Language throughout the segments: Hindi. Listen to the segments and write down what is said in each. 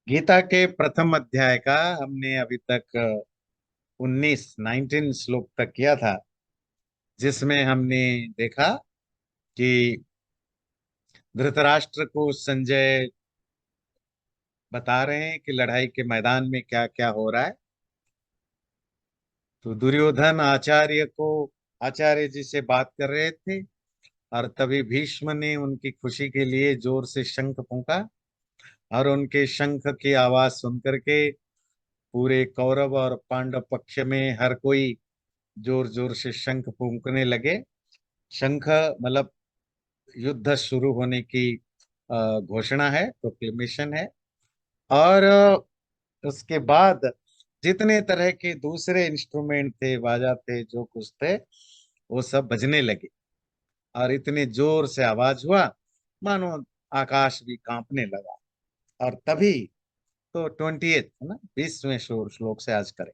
गीता के प्रथम अध्याय का हमने अभी तक 19 श्लोक तक किया था, जिसमें हमने देखा कि धृतराष्ट्र को संजय बता रहे हैं कि लड़ाई के मैदान में क्या क्या हो रहा है। तो दुर्योधन आचार्य जी से बात कर रहे थे, और तभी भीष्म ने उनकी खुशी के लिए जोर से शंख फूंका। और उनके शंख की आवाज सुन करके पूरे कौरव और पांडव पक्ष में हर कोई जोर जोर से शंख फूंकने लगे। शंख मतलब युद्ध शुरू होने की घोषणा है, प्रोक्लेमेशन है। और उसके बाद जितने तरह के दूसरे इंस्ट्रूमेंट थे, बाजा थे, जो कुछ थे, वो सब बजने लगे। और इतने जोर से आवाज हुआ मानो आकाश भी कांपने लगा। और तभी तो 28 है ना, 20वें श्लोक से आज करें।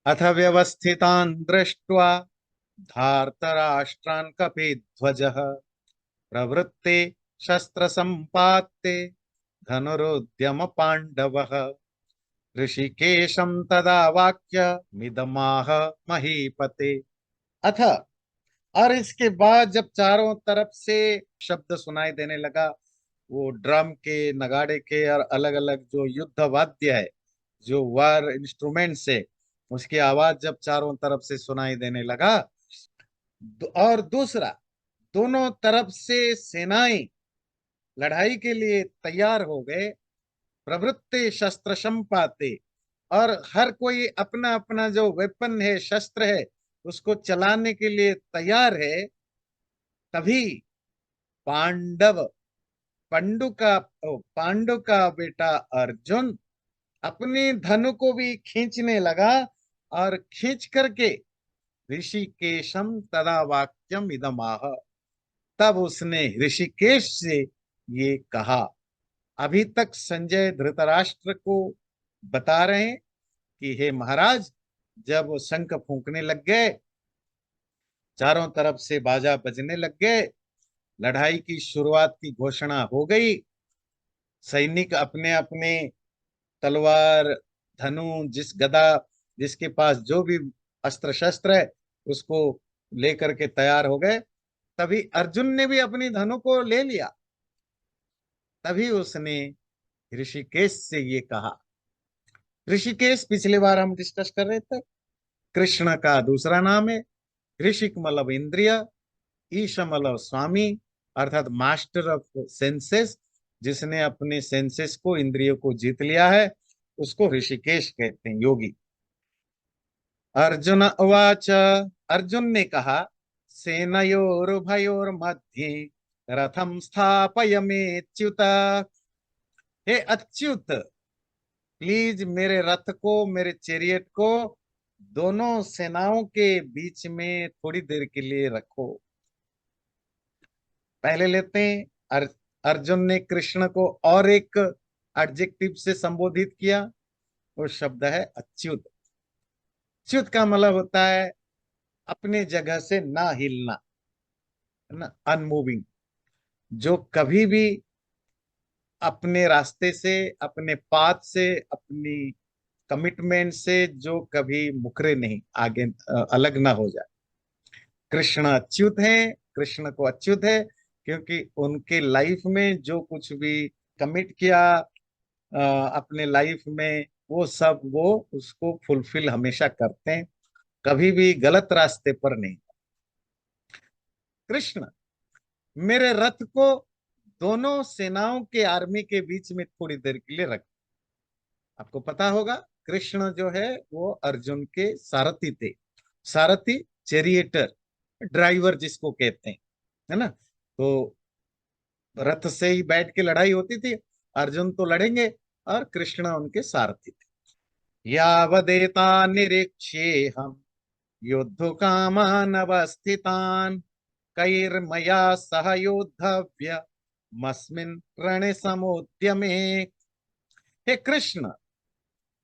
अथ व्यवस्थितान् दृष्ट्वा धार्तराष्ट्रान् कपिध्वजः प्रवृत्ते शस्त्र संपाते धनुरुद्यम पांडवः ऋषिकेशं तदा वाक्य मिदमाह महीपते। अथ, और इसके बाद जब चारों तरफ से शब्द सुनाई देने लगा, वो ड्रम के, नगाड़े के और अलग अलग जो युद्ध वाद्य है, जो वार इंस्ट्रूमेंट है, उसकी आवाज जब चारों तरफ से सुनाई देने लगा, और दूसरा, दोनों तरफ से सेनाएं लड़ाई के लिए तैयार हो गए। प्रवृत्ते शस्त्र संपाते, और हर कोई अपना अपना जो वेपन है, शस्त्र है, उसको चलाने के लिए तैयार है। तभी पांडव पांडु का बेटा अर्जुन अपने धनु को भी खींचने लगा। और खींच करके ऋषिकेशम तदा वाक्यम इदमाह, तब उसने ऋषिकेश से ये कहा। अभी तक संजय धृतराष्ट्र को बता रहे हैं कि हे महाराज, जब वो शंख फूंकने लग गए, चारों तरफ से बाजा बजने लग गए, लड़ाई की शुरुआत की घोषणा हो गई। सैनिक अपने अपने तलवार, धनु, जिस गदा, जिसके पास जो भी अस्त्र शस्त्र है, उसको लेकर के तैयार हो गए। तभी अर्जुन ने भी अपनी धनु को ले लिया। तभी उसने ऋषिकेश से ये कहा। ऋषिकेश पिछली बार हम डिस्कस कर रहे थे, कृष्ण का दूसरा नाम है। ऋषिक मतलब इंद्रिय, ईश मतलब स्वामी, अर्थात मास्टर ऑफ सेंसेस। जिसने अपने सेंसेस को, इंद्रियों को जीत लिया है, उसको ऋषिकेश कहते हैं, योगी। अर्जुन उवाच, अर्जुन ने कहा, सेनयोरुभयोर्मध्ये रथम स्थापयमेच्युत। हे अच्युत, प्लीज मेरे रथ को, मेरे चैरियट को दोनों सेनाओं के बीच में थोड़ी देर के लिए रखो। पहले लेते हैं, अर्जुन ने कृष्ण को और एक एडजेक्टिव से संबोधित किया। वो शब्द है अच्युत। अच्युत का मतलब होता है अपने जगह से ना हिलना, है ना, अनमूविंग। जो कभी भी अपने रास्ते से, अपने पाथ से, अपनी कमिटमेंट से जो कभी मुकरे नहीं, आगे अलग ना हो जाए। कृष्ण अच्युत है, कृष्ण को अच्युत है, क्योंकि उनके लाइफ में जो कुछ भी कमिट किया अपने लाइफ में, वो सब वो उसको फुलफिल हमेशा करते हैं, कभी भी गलत रास्ते पर नहीं। कृष्ण, मेरे रथ को दोनों सेनाओं के आर्मी के बीच में थोड़ी देर के लिए रख। आपको पता होगा, कृष्ण जो है वो अर्जुन के सारथी थे। सारथी, चैरिएटर, ड्राइवर जिसको कहते हैं, है ना। तो रथ से ही बैठ के लड़ाई होती थी, अर्जुन तो लड़ेंगे, और कृष्ण उनके सारथी थे। यावदेता निरीक्ष्ये हम युद्धकामान् अवस्थितान् कैर्मया सह योद्धव्य मस्मिन् रणे समुद्यमे। हे कृष्ण,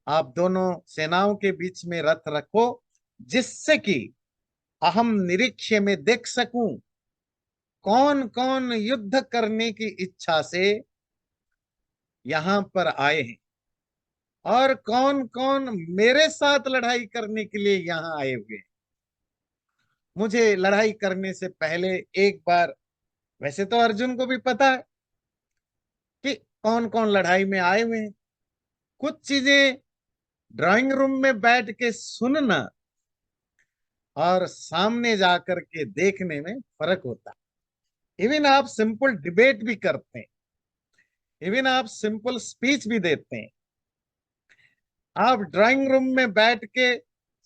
आप दोनों सेनाओं के बीच में रथ रखो, जिससे कि अहम निरीक्ष्य में देख सकूं कौन कौन युद्ध करने की इच्छा से यहां पर आए हैं और कौन कौन मेरे साथ लड़ाई करने के लिए यहां आए हुए हैं। मुझे लड़ाई करने से पहले एक बार, वैसे तो अर्जुन को भी पता है कि कौन कौन लड़ाई में आए हुए हैं। कुछ चीजें ड्राइंग रूम में बैठ के सुनना और सामने जाकर के देखने में फर्क होता है। इवन आप सिंपल डिबेट भी करते हैं, इवन आप सिंपल स्पीच भी देते हैं, आप ड्राइंग रूम में बैठ के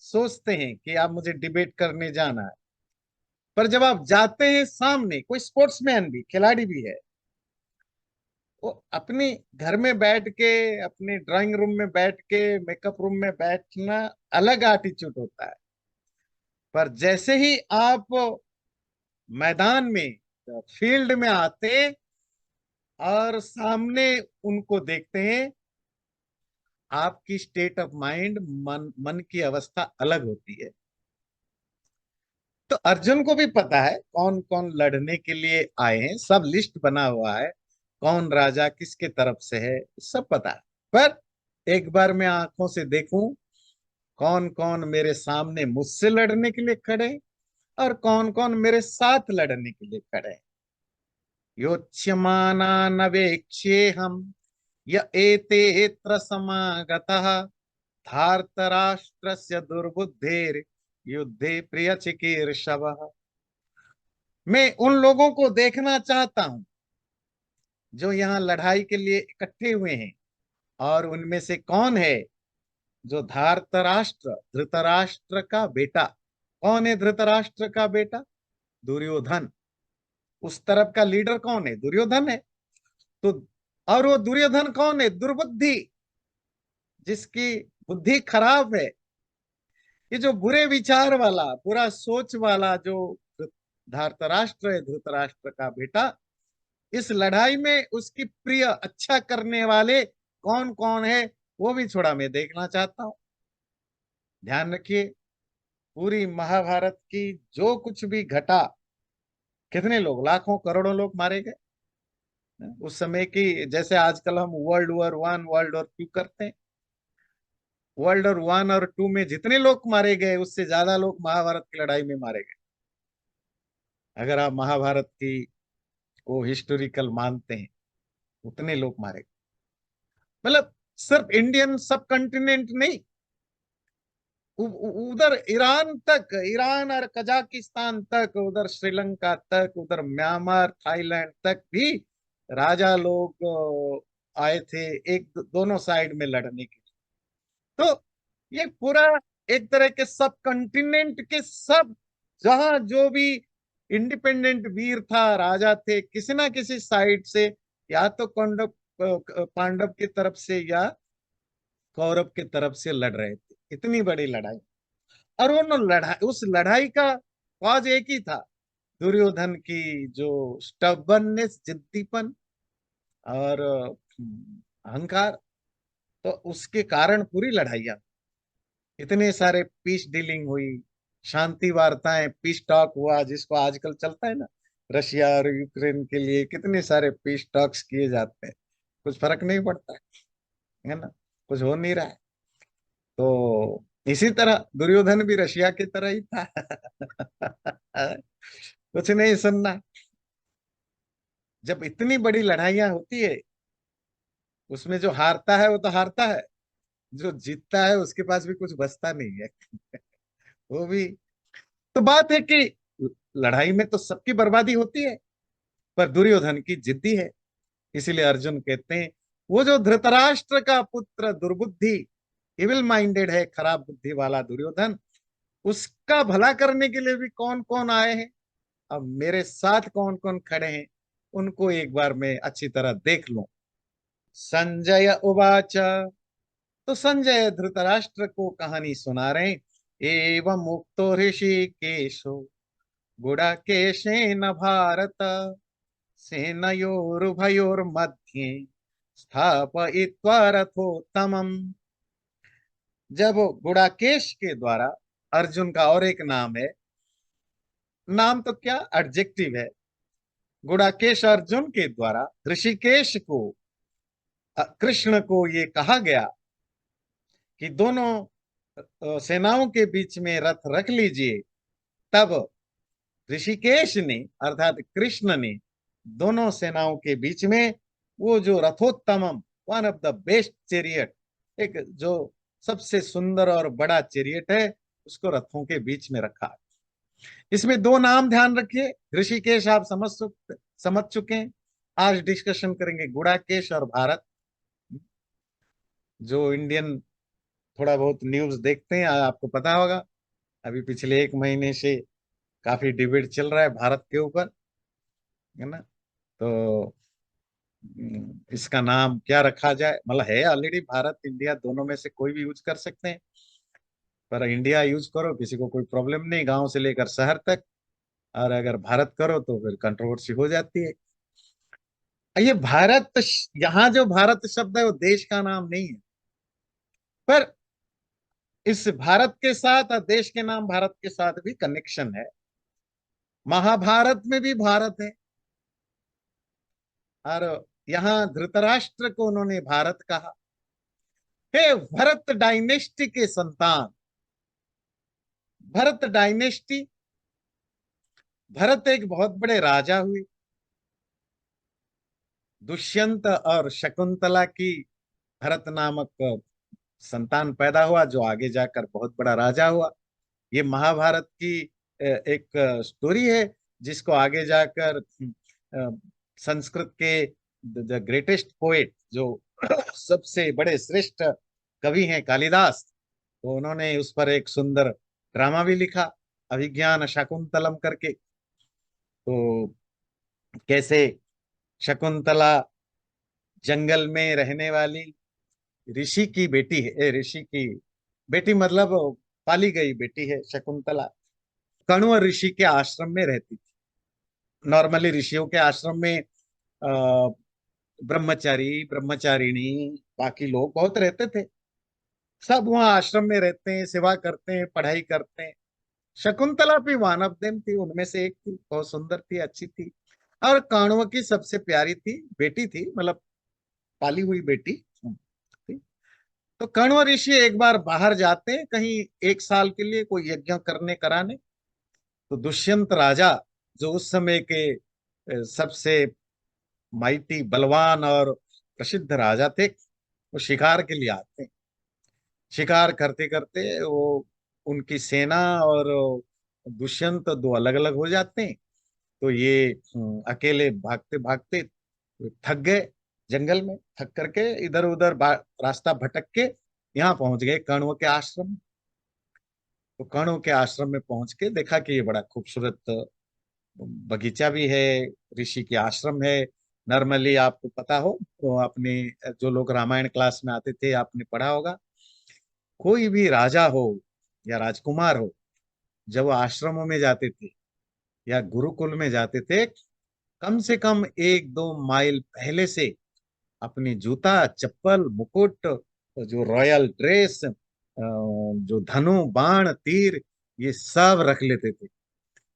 सोचते हैं कि आप मुझे डिबेट करने जाना है, पर जब आप जाते हैं सामने, कोई स्पोर्ट्समैन भी, खिलाड़ी भी है, वो अपने घर में बैठ के, अपने ड्राइंग रूम में बैठ के, मेकअप रूम में बैठना अलग एटीट्यूड होता है। पर जैसे ही आप मैदान में, फील्ड में आते और सामने उनको देखते हैं, आपकी स्टेट ऑफ माइंड, मन मन की अवस्था अलग होती है। तो अर्जुन को भी पता है कौन कौन लड़ने के लिए आए हैं, सब लिस्ट बना हुआ है, कौन राजा किसके तरफ से है, सब पता है। पर एक बार मैं आंखों से देखूं कौन कौन मेरे सामने मुझसे लड़ने के लिए खड़े हैं और कौन कौन मेरे साथ लड़ने के लिए खड़े हैं। योत्स्यमाना नवेक्षेहम य एतेऽत्र समागतः धार्तराष्ट्रस्य दुर्बुद्धेर युद्धे प्रिय चिकीर्षवः। मैं उन लोगों को देखना चाहता हूं जो यहाँ लड़ाई के लिए इकट्ठे हुए हैं, और उनमें से कौन है जो धार्तराष्ट्र, धृतराष्ट्र का बेटा। कौन है धृतराष्ट्र का बेटा? दुर्योधन। उस तरफ का लीडर कौन है? दुर्योधन है। तो और वो दुर्योधन कौन है? दुर्बुद्धि, जिसकी बुद्धि खराब है। ये जो बुरे विचार वाला, बुरा सोच वाला जो धार्तराष्ट्र है, धृतराष्ट्र का बेटा, इस लड़ाई में उसकी प्रिय, अच्छा करने वाले कौन कौन है, वो भी थोड़ा मैं देखना चाहता हूं। ध्यान रखिए, पूरी महाभारत की जो कुछ भी घटा, कितने लोग, लाखों करोड़ों लोग मारे गए उस समय की। जैसे आजकल हम वर्ल्ड वॉर 1, वर्ल्ड वॉर 2 करते हैं, वर्ल्ड वॉर 1 और 2 में जितने लोग मारे गए, उससे ज्यादा लोग महाभारत की लड़ाई में मारे गए। अगर आप महाभारत की को हिस्टोरिकल मानते हैं, उतने लोग मारे गए। मतलब सिर्फ इंडियन सब कंटिनेंट नहीं, उधर ईरान तक, ईरान और कजाकिस्तान तक, उधर श्रीलंका तक, उधर म्यांमार, थाईलैंड तक भी राजा लोग आए थे, एक दोनों साइड में लड़ने के लिए। तो ये पूरा एक तरह के सब कंटिनेंट के सब, जहां जो भी इंडिपेंडेंट वीर था, राजा थे, किसी ना किसी साइड से, या तो पांडव, पांडव की तरफ से या कौरव की तरफ से लड़ रहे थे। इतनी बड़ी लड़ाई, और वो लड़ाई, उस लड़ाई का कॉज एक ही था, दुर्योधन की जो स्टबर्ननेस, जिद्दीपन और अहंकार। तो उसके कारण पूरी लड़ाइयाँ, इतने सारे पीस डीलिंग हुई, शांति वार्ताएं, पीस टॉक हुआ, जिसको आजकल चलता है ना, रशिया और यूक्रेन के लिए कितने सारे पीस टॉक्स किए जाते हैं, कुछ फर्क नहीं पड़ता है ना, कुछ हो नहीं रहा है। तो इसी तरह दुर्योधन भी रशिया की तरह ही था। कुछ नहीं सुनना। जब इतनी बड़ी लड़ाइयां होती है, उसमें जो हारता है वो तो हारता है, जो जीतता है उसके पास भी कुछ बचता नहीं है। वो भी तो बात है कि लड़ाई में तो सबकी बर्बादी होती है, पर दुर्योधन की जिद्दी है। इसीलिए अर्जुन कहते हैं, वो जो धृतराष्ट्र का पुत्र दुर्बुद्धि, इविल माइंडेड है, खराब बुद्धि वाला दुर्योधन, उसका भला करने के लिए भी कौन कौन आए हैं, अब मेरे साथ कौन कौन खड़े हैं, उनको एक बार मैं अच्छी तरह देख लूं। संजय उवाच। तो संजय धृतराष्ट्र को कहानी सुना रहे हैं। एवं मुक्तो ऋषिकेशो गुडाकेशेन भारत सेनयोरुभयोर्मध्ये स्थापयित्वा रथोत्तमम्। जब गुडाकेश के द्वारा, अर्जुन का और एक नाम है, नाम तो क्या, एडजेक्टिव है, गुड़ाकेश अर्जुन के द्वारा ऋषिकेश को कृष्ण को ये कहा गया कि दोनों सेनाओं के बीच में रथ रख लीजिए। तब ऋषिकेश ने अर्थात कृष्ण ने दोनों सेनाओं के बीच में वो जो रथोत्तमम, one of the best chariot, एक जो सबसे सुंदर और बड़ा चेरियट है, उसको रथों के बीच में रखा। इसमें दो नाम ध्यान रखिए। ऋषिकेश आप समझ चुके हैं। आज डिस्कशन करेंगे गुड़ाकेश और भारत। जो इंडियन थोड़ा बहुत न्यूज देखते हैं, आपको पता होगा अभी पिछले एक महीने से काफी डिबेट चल रहा है भारत के ऊपर, है ना। तो इसका नाम क्या रखा जाए, मतलब है ऑलरेडी भारत इंडिया दोनों में से कोई भी यूज कर सकते हैं, पर इंडिया यूज करो किसी को कोई प्रॉब्लम नहीं, गांव से लेकर शहर तक। और अगर भारत करो तो फिर कंट्रोवर्सी हो जाती है। ये भारत, यहाँ जो भारत शब्द है वो देश का नाम नहीं है, पर इस भारत के साथ और देश के नाम भारत के साथ भी कनेक्शन है। महाभारत में भी भारत है, और यहाँ धृतराष्ट्र को उन्होंने भारत कहा। हे भरत डायनेस्टी के संतान, भरत डायनेस्टी, भरत एक बहुत बड़े राजा हुए। दुष्यंत और शकुंतला की भरत नामक संतान पैदा हुआ, जो आगे जाकर बहुत बड़ा राजा हुआ। ये महाभारत की एक स्टोरी है, जिसको आगे जाकर संस्कृत के द ग्रेटेस्ट पोएट, जो सबसे बड़े श्रेष्ठ कवि हैं, कालिदास, तो उन्होंने उस पर एक सुंदर ड्रामा भी लिखा, अभिज्ञान शाकुंतलम करके। तो कैसे शकुंतला जंगल में रहने वाली ऋषि की बेटी है, ऋषि की बेटी मतलब पाली गई बेटी है शकुंतला, कण्व ऋषि के आश्रम में रहती थी। नॉर्मली ऋषियों के आश्रम में ब्रह्मचारी, ब्रह्मचारिणी, बाकी लोग बहुत रहते थे। सब वहाँ आश्रम में रहते हैं, सेवा करते हैं, पढ़ाई करते हैं। शकुंतला भी वन ऑफ देम थी, उनमें से एक थी, बहुत सुंदर थी, अच्छी थी, और काण्व की सबसे प्यारी थी, बेटी थी, मतलब पाली हुई बेटी थी। तो कण्व ऋषि एक बार बाहर जाते हैं कहीं एक साल के लिए कोई यज्ञ करने कराने। तो दुष्यंत राजा, जो उस समय के सबसे माइटी, बलवान और प्रसिद्ध राजा थे, वो शिकार के लिए आते हैं। शिकार करते करते वो, उनकी सेना और दुष्यंत दो अलग अलग हो जाते हैं। तो ये अकेले भागते भागते थक गए, जंगल में थक करके इधर उधर रास्ता भटक के यहाँ पहुंच गए कण्व के आश्रम में। तो कण्व के आश्रम में पहुंच के देखा कि ये बड़ा खूबसूरत बगीचा भी है, ऋषि के आश्रम है। नॉर्मली आपको पता हो तो, अपने जो लोग रामायण क्लास में आते थे आपने पढ़ा होगा, कोई भी राजा हो या राजकुमार हो, जब वो आश्रमों में जाते थे या गुरुकुल में जाते थे, कम से कम 1-2 माइल पहले से अपनी जूता, चप्पल, मुकुट, जो रॉयल ड्रेस, जो धनु, बाण, तीर, ये सब रख लेते थे।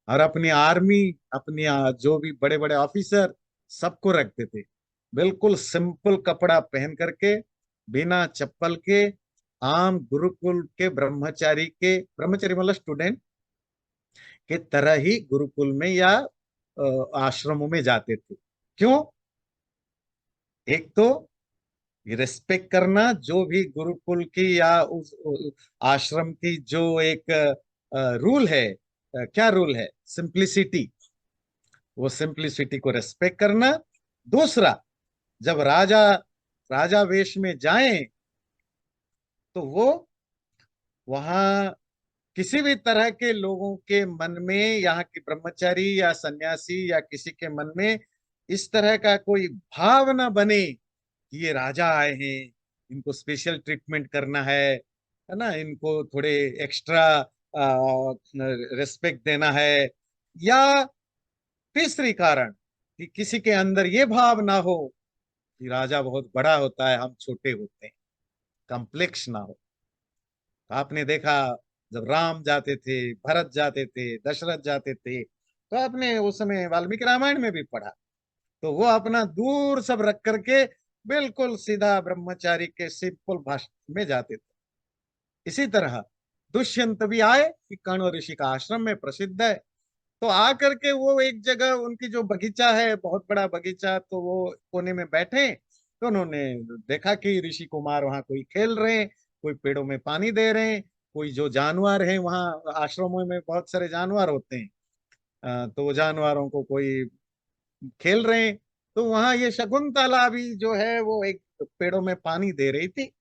और अपनी आर्मी, अपनी जो भी बड़े बड़े ऑफिसर, सबको रखते थे बिल्कुल सिंपल कपड़ा पहन करके, बिना चप्पल के, आम गुरुकुल के ब्रह्मचारी के, ब्रह्मचारी मतलब स्टूडेंट के तरह ही गुरुकुल में या आश्रमों में जाते थे। क्यों? एक तो रिस्पेक्ट करना, जो भी गुरुकुल की या उस आश्रम की जो एक रूल है, क्या रूल है, सिंप्लिसिटी, वो सिंप्लिसिटी को रेस्पेक्ट करना। दूसरा, जब राजा राजा वेश में जाएं तो वो वहां किसी भी तरह के लोगों के मन में, यहाँ के ब्रह्मचारी या सन्यासी या किसी के मन में इस तरह का कोई भाव ना बने कि ये राजा आए हैं, इनको स्पेशल ट्रीटमेंट करना है ना, इनको थोड़े एक्स्ट्रा रिस्पेक्ट देना है। या तीसरी कारण, कि किसी के अंदर ये भाव ना हो कि राजा बहुत बड़ा होता है, हम छोटे होते हैं, कॉम्प्लेक्स ना हो। आपने देखा, जब राम जाते थे, भरत जाते थे, दशरथ जाते थे, तो आपने उस समय वाल्मीकि रामायण में भी पढ़ा। तो वो अपना दूर सब रख करके बिल्कुल सीधा ब्रह्मचारी के सिंपल भाषा में जाते थे। इसी तरह दुष्यंत भी आए कि कण्व ऋषि का आश्रम में प्रसिद्ध है। तो आकर के वो एक जगह उनकी जो बगीचा है, बहुत बड़ा बगीचा, तो वो कोने में बैठे। तो उन्होंने देखा कि ऋषि कुमार वहां कोई खेल रहे हैं, कोई पेड़ों में पानी दे रहे हैं, कोई जो जानवर है, वहां आश्रमों में बहुत सारे जानवर होते हैं, तो वो जानवरों को कोई खेल रहे हैं। तो वहां ये शकुंतला भी जो है वो एक पेड़ों में पानी दे रही थी,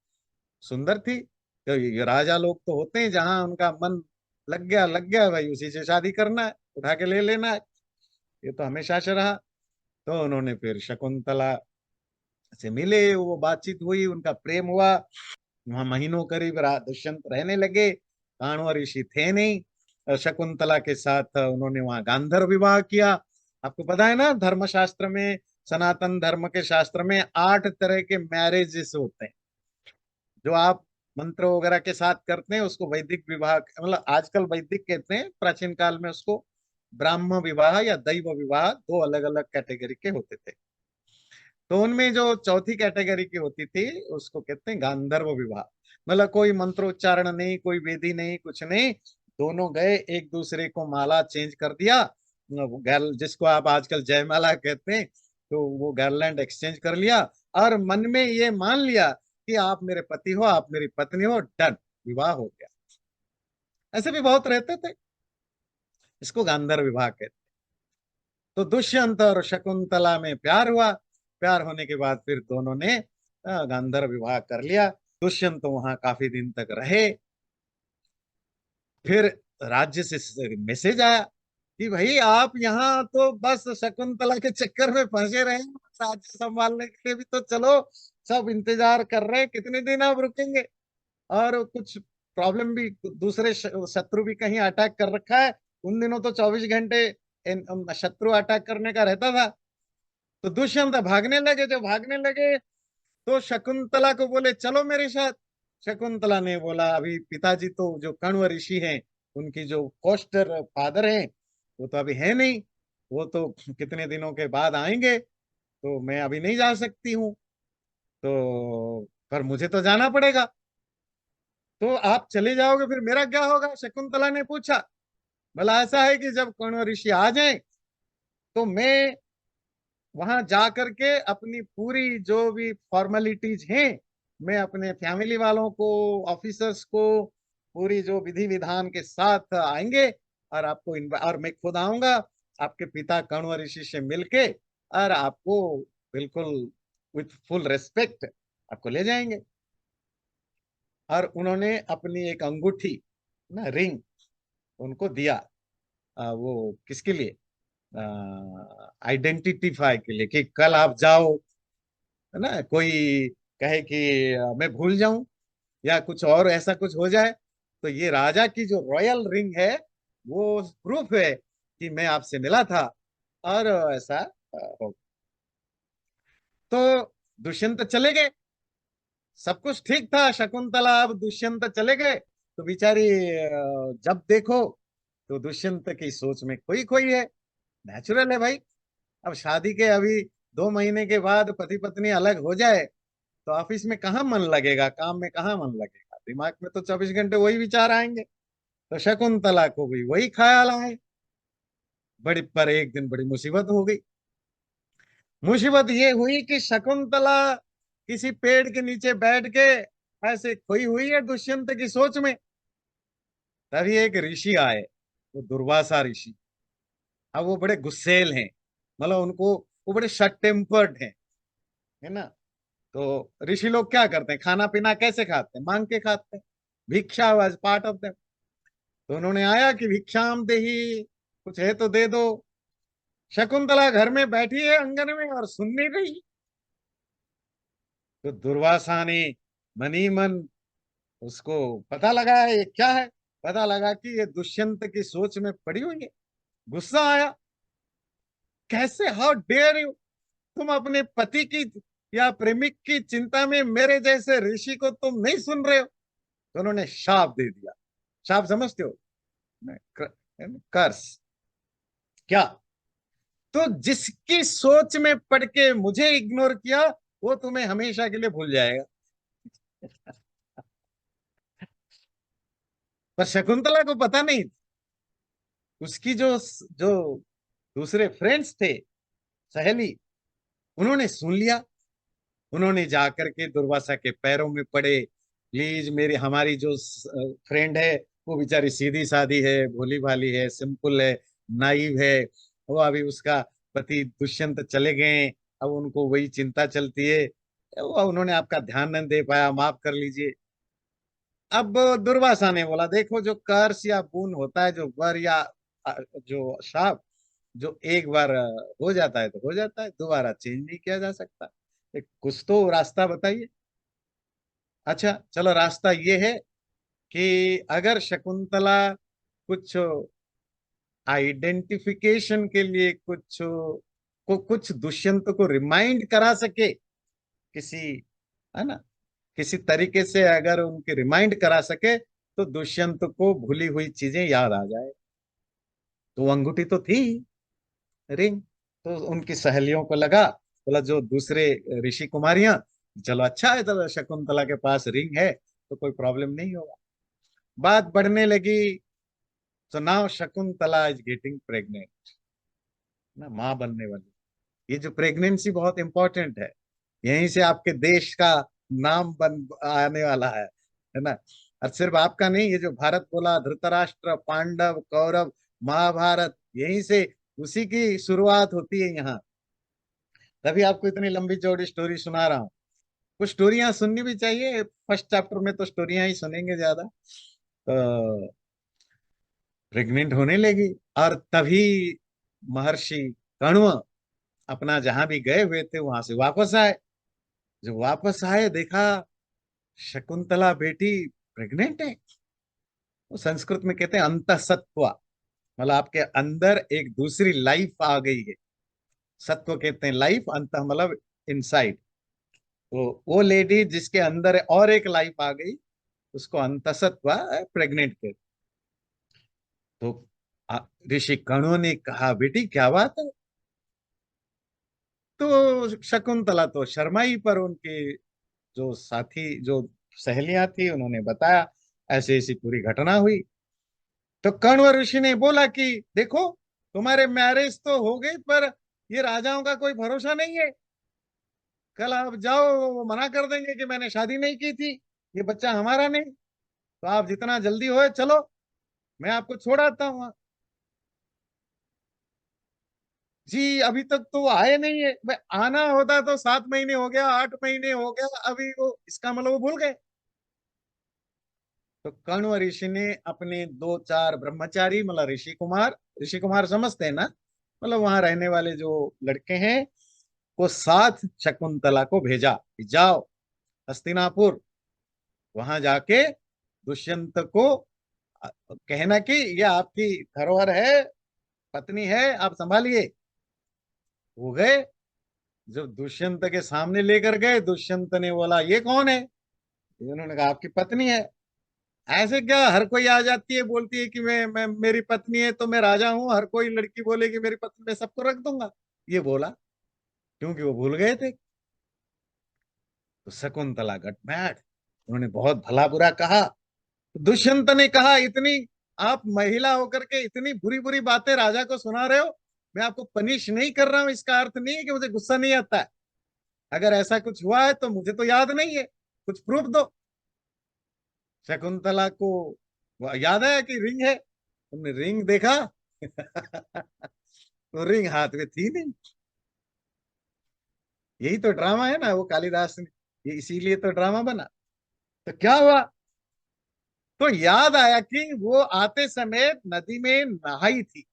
सुंदर थी। तो ये राजा लोग तो होते हैं, जहां उनका मन लग गया भाई, उसी से शादी करना है, उठा के ले लेना है। ये तो हमेशा से रहा। तो उन्होंने फिर शकुंतला से मिले, वो बातचीत हुई, उनका प्रेम हुआ। वहां महीनों करीब दुष्यंत रहने लगे। काणव ऋषि थे नहीं। शकुंतला के साथ उन्होंने वहां गांधर्व विवाह किया। आपको पता है ना, धर्मशास्त्र में, सनातन धर्म के शास्त्र में 8 तरह के मैरिजेस होते हैं। जो आप मंत्र वगैरह के साथ करते हैं उसको वैदिक विवाह, मतलब आजकल वैदिक कहते हैं, प्राचीन काल में उसको ब्राह्म विवाह या दैव विवाह, दो अलग अलग कैटेगरी के होते थे। तो उनमें जो चौथी कैटेगरी की होती थी उसको कहते हैं गांधर्व विवाह। मतलब कोई मंत्रोच्चारण नहीं, कोई विधि नहीं, कुछ नहीं, दोनों गए एक दूसरे को माला चेंज कर दिया, जिसको आप आजकल जयमाला कहते हैं, तो वो गारलैंड एक्सचेंज कर लिया, और मन में ये मान लिया कि आप मेरे पति हो, आप मेरी पत्नी हो, डन, विवाह हो गया। ऐसे भी बहुत रहते थे, इसको गांधर्व विवाह कहते। तो दुष्यंत और शकुंतला में प्यार हुआ। प्यार होने के बाद फिर दोनों ने गांधर्व विवाह कर लिया। दुष्यंत वहां काफी दिन तक रहे। फिर राज्य से मैसेज आया कि भाई आप यहाँ तो बस शकुंतला के चक्कर में फंसे रहे हैं, राज्य संभालने के लिए भी तो चलो, सब इंतजार कर रहे हैं, कितने दिन आप रुकेंगे। और कुछ प्रॉब्लम भी, दूसरे शत्रु भी कहीं अटैक कर रखा है। उन दिनों तो 24 घंटे शत्रु अटैक करने का रहता था। तो दुष्यंत भागने लगे। जब भागने लगे तो शकुंतला को बोले चलो मेरे साथ। शकुंतला ने बोला अभी पिताजी तो जो कण्व ऋषि हैं, उनकी जो फोस्टर फादर हैं, वो तो अभी है नहीं, वो तो कितने दिनों के बाद आएंगे, तो मैं अभी नहीं जा सकती हूँ। तो पर मुझे तो जाना पड़ेगा। तो आप चले जाओगे फिर मेरा क्या होगा, शकुंतला ने पूछा। भला ऐसा है कि जब कण्व ऋषि आ जाएं तो मैं वहां जा करके अपनी पूरी जो भी फॉर्मेलिटीज हैं, मैं अपने फैमिली वालों को, ऑफिसर्स को, पूरी जो विधि विधान के साथ आएंगे, और आपको और मैं खुद आऊंगा आपके पिता कण्व ऋषि से मिलके, और आपको बिल्कुल विथ फुल रेस्पेक्ट आपको ले जाएंगे। और उन्होंने अपनी एक अंगूठी ना, रिंग, उनको दिया। वो किसके लिए, आइडेंटिफाई के लिए, कि कल आप जाओ, है ना, कोई कहे कि मैं भूल जाऊं या कुछ और ऐसा कुछ हो जाए, तो ये राजा की जो रॉयल रिंग है वो प्रूफ है कि मैं आपसे मिला था। और ऐसा हो। तो दुष्यंत चले गए। सब कुछ ठीक था, शकुंतला, अब दुष्यंत चले गए तो बेचारी जब देखो तो दुष्यंत की सोच में खोई खोई है। नेचुरल है भाई। अब शादी के अभी 2 महीने के बाद पति पत्नी अलग हो जाए तो ऑफिस में कहाँ मन लगेगा, काम में कहाँ मन लगेगा, दिमाग में तो 24 घंटे वही विचार आएंगे। तो शकुंतला को भी वही ख्याल आए। बड़ी पर एक दिन बड़ी मुसीबत हो गई। मुसीबत ये हुई कि शकुंतला किसी पेड़ के नीचे बैठ के ऐसे खोई हुई है दुष्यंत की सोच में। तभी एक ऋषि आए, वो दुर्वासा ऋषि। अब वो बड़े गुस्सेल हैं, मतलब उनको, वो बड़े शॉर्ट टेम्पर्ड हैं, है ना। तो ऋषि लोग क्या करते हैं, खाना पीना कैसे खाते हैं, मांग के खाते हैं। भिक्षा वाज पार्ट ऑफ देम। तो उन्होंने आया कि भिक्षाम देही, कुछ है तो दे दो। शकुंतला घर में बैठी है अंगन में और सुन नहीं रही। तो दुर्वासा ने मनी मन उसको पता लगा ये क्या है। पता लगा कि ये दुष्यंत की सोच में पड़ी हुई है। गुस्सा आया, कैसे, हाउ डेयर यू, तुम अपने पति की या प्रेमिक की चिंता में मेरे जैसे ऋषि को तुम नहीं सुन रहे हो। तो उन्होंने शाप दे दिया। शाप समझते हो, कर्स। क्या? तो जिसकी सोच में पड़ के मुझे इग्नोर किया, वो तुम्हें हमेशा के लिए भूल जाएगा। पर शकुंतला को पता नहीं, उसकी जो जो दूसरे फ्रेंड्स थे, सहेली, उन्होंने सुन लिया। उन्होंने जाकर के दुर्वासा के पैरों में पड़े, प्लीज मेरी हमारी जो फ्रेंड है, वो बेचारी सीधी सादी है, भोली भाली है, सिंपल है, नाइव है, वो अभी उसका पति दुष्यंत चले गए, अब उनको वही चिंता चलती है, वो उन्होंने आपका ध्यान नहीं दे पाया, माफ कर लीजिए। अब दुर्वासा ने बोला, देखो जो कर्स या पुण्य होता है, जो वर या जो शाप, जो एक बार हो जाता है तो हो जाता है, दोबारा चेंज नहीं किया जा सकता। कुछ तो रास्ता बताइए। अच्छा चलो, रास्ता ये है कि अगर शकुंतला कुछ आइडेंटिफिकेशन के लिए कुछ दुष्यंत को रिमाइंड करा सके, किसी, है ना, किसी तरीके से अगर उनकी रिमाइंड करा सके, तो दुष्यंत को भूली हुई चीजें याद आ जाए। तो वो अंगूठी तो थी, रिंग। तो उनकी सहेलियों को लगा, बोला जो दूसरे ऋषि कुमारियां, चलो अच्छा है, तो शकुंतला के पास रिंग है तो कोई प्रॉब्लम नहीं होगा। बात बढ़ने लगी। तो now Shakuntala is getting pregnant, ना, माँ बनने वाली। ये जो प्रेगनेंसी बहुत इंपॉर्टेंट है, यहीं से आपके देश का नाम बन आने वाला है ना। और सिर्फ आपका नहीं, ये जो भारत बोला, धृतराष्ट्र, पांडव, कौरव, महाभारत, यहीं से उसी की शुरुआत होती है यहाँ। तभी आपको इतनी लंबी चौड़ी स्टोरी सुना रहा हूँ। कुछ स्टोरियां सुननी भी चाहिए, फर्स्ट चैप्टर में तो स्टोरियां ही सुनेंगे ज्यादा। तो प्रेग्नेंट होने लगी, और तभी महर्षि कण्व अपना जहां भी गए हुए थे वहां से वापस आए। जब वापस आए, देखा शकुंतला बेटी प्रेग्नेंट है। वो संस्कृत में कहते हैं अंतःसत्त्व, मतलब आपके अंदर एक दूसरी लाइफ आ गई है। सत्व कहते हैं लाइफ, अंत मतलब इनसाइड। तो वो लेडी जिसके अंदर और एक लाइफ आ गई, उसको अंतःसत्त्व, प्रेग्नेंट कहते। तो आ- ऋषि कणों ने कहा, बेटी क्या बात है? तो शकुंतला तो शर्माई, पर उनके जो साथी, जो सहेलियां थी, उन्होंने बताया ऐसे ऐसी पूरी घटना हुई। तो कण्व ऋषि ने बोला कि देखो, तुम्हारे मैरिज तो हो गई, पर ये राजाओं का कोई भरोसा नहीं है। कल आप जाओ, वो मना कर देंगे कि मैंने शादी नहीं की थी, ये बच्चा हमारा नहीं। तो आप जितना जल्दी हो चलो, मैं आपको छोड़ आता हूँ। जी अभी तक तो वो आए नहीं है। भाई आना होता तो 7 महीने हो गया, 8 महीने हो गया, अभी वो, इसका मतलब वो भूल गए। तो कण्व ऋषि ने अपने दो चार ब्रह्मचारी, मतलब ऋषि कुमार समझते हैं ना, मतलब वहां रहने वाले जो लड़के हैं, को साथ शकुंतला को भेजा कि जाओ हस्तिनापुर, वहां जाके दुष्यंत को कहना कि ये आपकी धरोहर है, पत्नी है, आप संभालिए। वो गए, जब दुष्यंत के सामने लेकर गए, दुष्यंत ने बोला, ये कौन है? उन्होंने कहा, आपकी पत्नी है। ऐसे क्या हर कोई आ जाती है, बोलती है कि मैं मेरी पत्नी है तो मैं राजा हूं, हर कोई लड़की बोलेगी मेरी पत्नी, मैं सबको रख दूंगा? ये बोला, क्योंकि वो भूल गए थे। तो शकुंतला गट मैट, उन्होंने बहुत भला बुरा कहा। दुष्यंत ने कहा, इतनी आप महिला होकर के इतनी बुरी बुरी बातें राजा को सुना रहे हो, मैं आपको पनिश नहीं कर रहा हूं, इसका अर्थ नहीं है कि मुझे गुस्सा नहीं आता है। अगर ऐसा कुछ हुआ है तो मुझे तो याद नहीं है, कुछ प्रूफ दो। शकुंतला को याद आया कि रिंग है, तुमने रिंग देखा? तो रिंग हाथ में थी नहीं। यही तो ड्रामा है ना, वो कालिदास ने, ये इसीलिए तो ड्रामा बना। तो क्या हुआ? तो याद आया कि वो आते समय नदी में नहाई थी,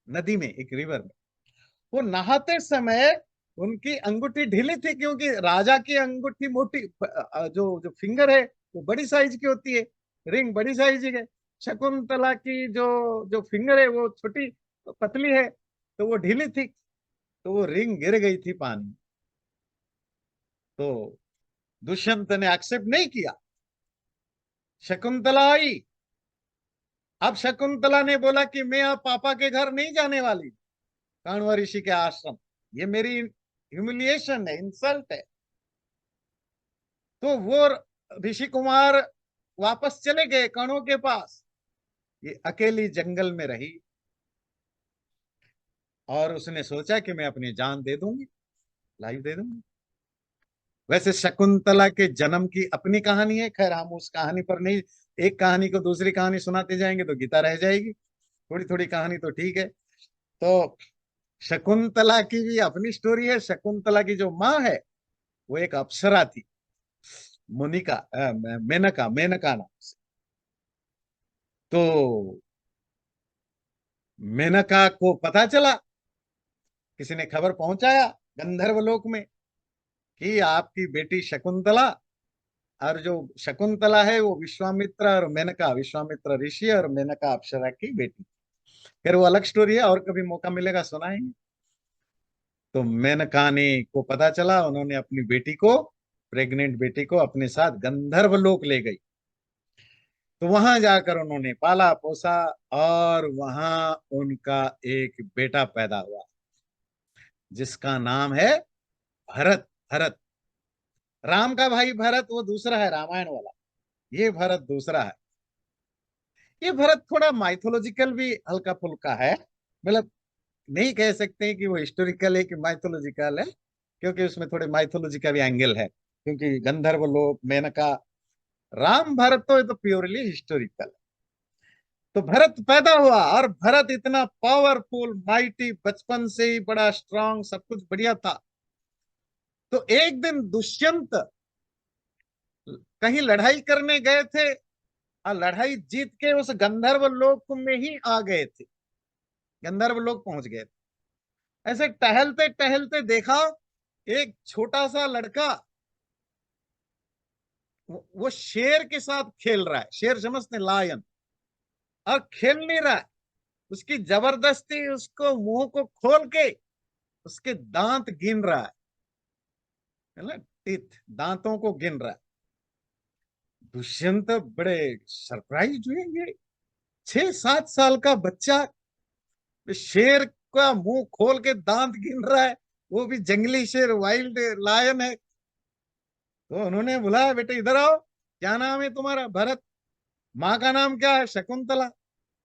नदी में, एक रिवर में। वो नहाते समय उनकी अंगूठी ढीली थी, क्योंकि राजा की अंगूठी मोटी, जो जो फिंगर है वो बड़ी साइज की होती है, रिंग बड़ी साइज की है। शकुंतला की जो जो फिंगर है वो छोटी, पतली है, तो वो ढीली थी, तो वो रिंग गिर गई थी पानी। तो दुष्यंत ने एक्सेप्ट नहीं किया। शकुंतला आई, अब शकुंतला ने बोला कि मैं अब पापा के घर नहीं जाने वाली, काण्व ऋषि के आश्रम, ये मेरी ह्यूमिलिएशन है, इंसल्ट है। तो वो ऋषि कुमार वापस चले गए कणों के पास, ये अकेली जंगल में रही और उसने सोचा कि मैं अपनी जान दे दूंगी, लाइफ दे दूंगी। वैसे शकुंतला के जन्म की अपनी कहानी है, खैर हम उस कहानी पर नहीं, एक कहानी को दूसरी कहानी सुनाते जाएंगे तो गीता रह जाएगी। थोड़ी थोड़ी कहानी तो ठीक है। तो शकुंतला की भी अपनी स्टोरी है। शकुंतला की जो माँ है वो एक अप्सरा थी, मोनिका, मेनका, मेनका नाम से। तो मेनका को पता चला, किसी ने खबर पहुंचाया गंधर्व लोक में कि आपकी बेटी शकुंतला, और जो शकुंतला है वो विश्वामित्र और मेनका, विश्वामित्र ऋषि और मेनका अप्सरा की बेटी। फिर वो अलग स्टोरी है, और कभी मौका मिलेगा सुनाएंगे। तो मेनका ने को पता चला, उन्होंने अपनी बेटी को, प्रेग्नेंट बेटी को अपने साथ गंधर्व लोक ले गई। तो वहां जाकर उन्होंने पाला पोसा, और वहां उनका एक बेटा पैदा हुआ जिसका नाम है भरत। भरत, राम का भाई भरत वो दूसरा है, रामायण वाला। ये भरत दूसरा है। ये भरत थोड़ा माइथोलॉजिकल भी हल्का फुल्का है, मतलब नहीं कह सकते कि वो हिस्टोरिकल है कि माइथोलॉजिकल है, क्योंकि उसमें थोड़े माइथोलॉजी का भी एंगल है, क्योंकि गंधर्व लोक, मेनका। राम भरत तो ये तो प्योरली हिस्टोरिकल है। तो भरत पैदा हुआ, और भरत इतना पावरफुल, माइटी, बचपन से ही बड़ा स्ट्रांग, सब कुछ बढ़िया था। तो एक दिन दुष्यंत कहीं लड़ाई करने गए थे, और लड़ाई जीत के उस गंधर्व लोक में ही आ गए थे, गंधर्व लोक पहुंच गए थे। ऐसे टहलते टहलते देखा एक छोटा सा लड़का, वो शेर के साथ खेल रहा है, शेर समझते, लायन, और खेल नहीं रहा है, उसकी जबरदस्ती उसको मुंह को खोल के उसके दांत गिन रहा है ना, टीथ, दांतों को गिन रहा है। दुष्यंत बड़े सरप्राइज हुए, ये 6-7 साल का बच्चा शेर का मुंह खोल के दांत गिन रहा है, वो भी जंगली शेर, वाइल्ड लायन है। तो उन्होंने बुलाया, बेटे इधर आओ, क्या नाम है तुम्हारा? भरत। माँ का नाम क्या है? शकुंतला।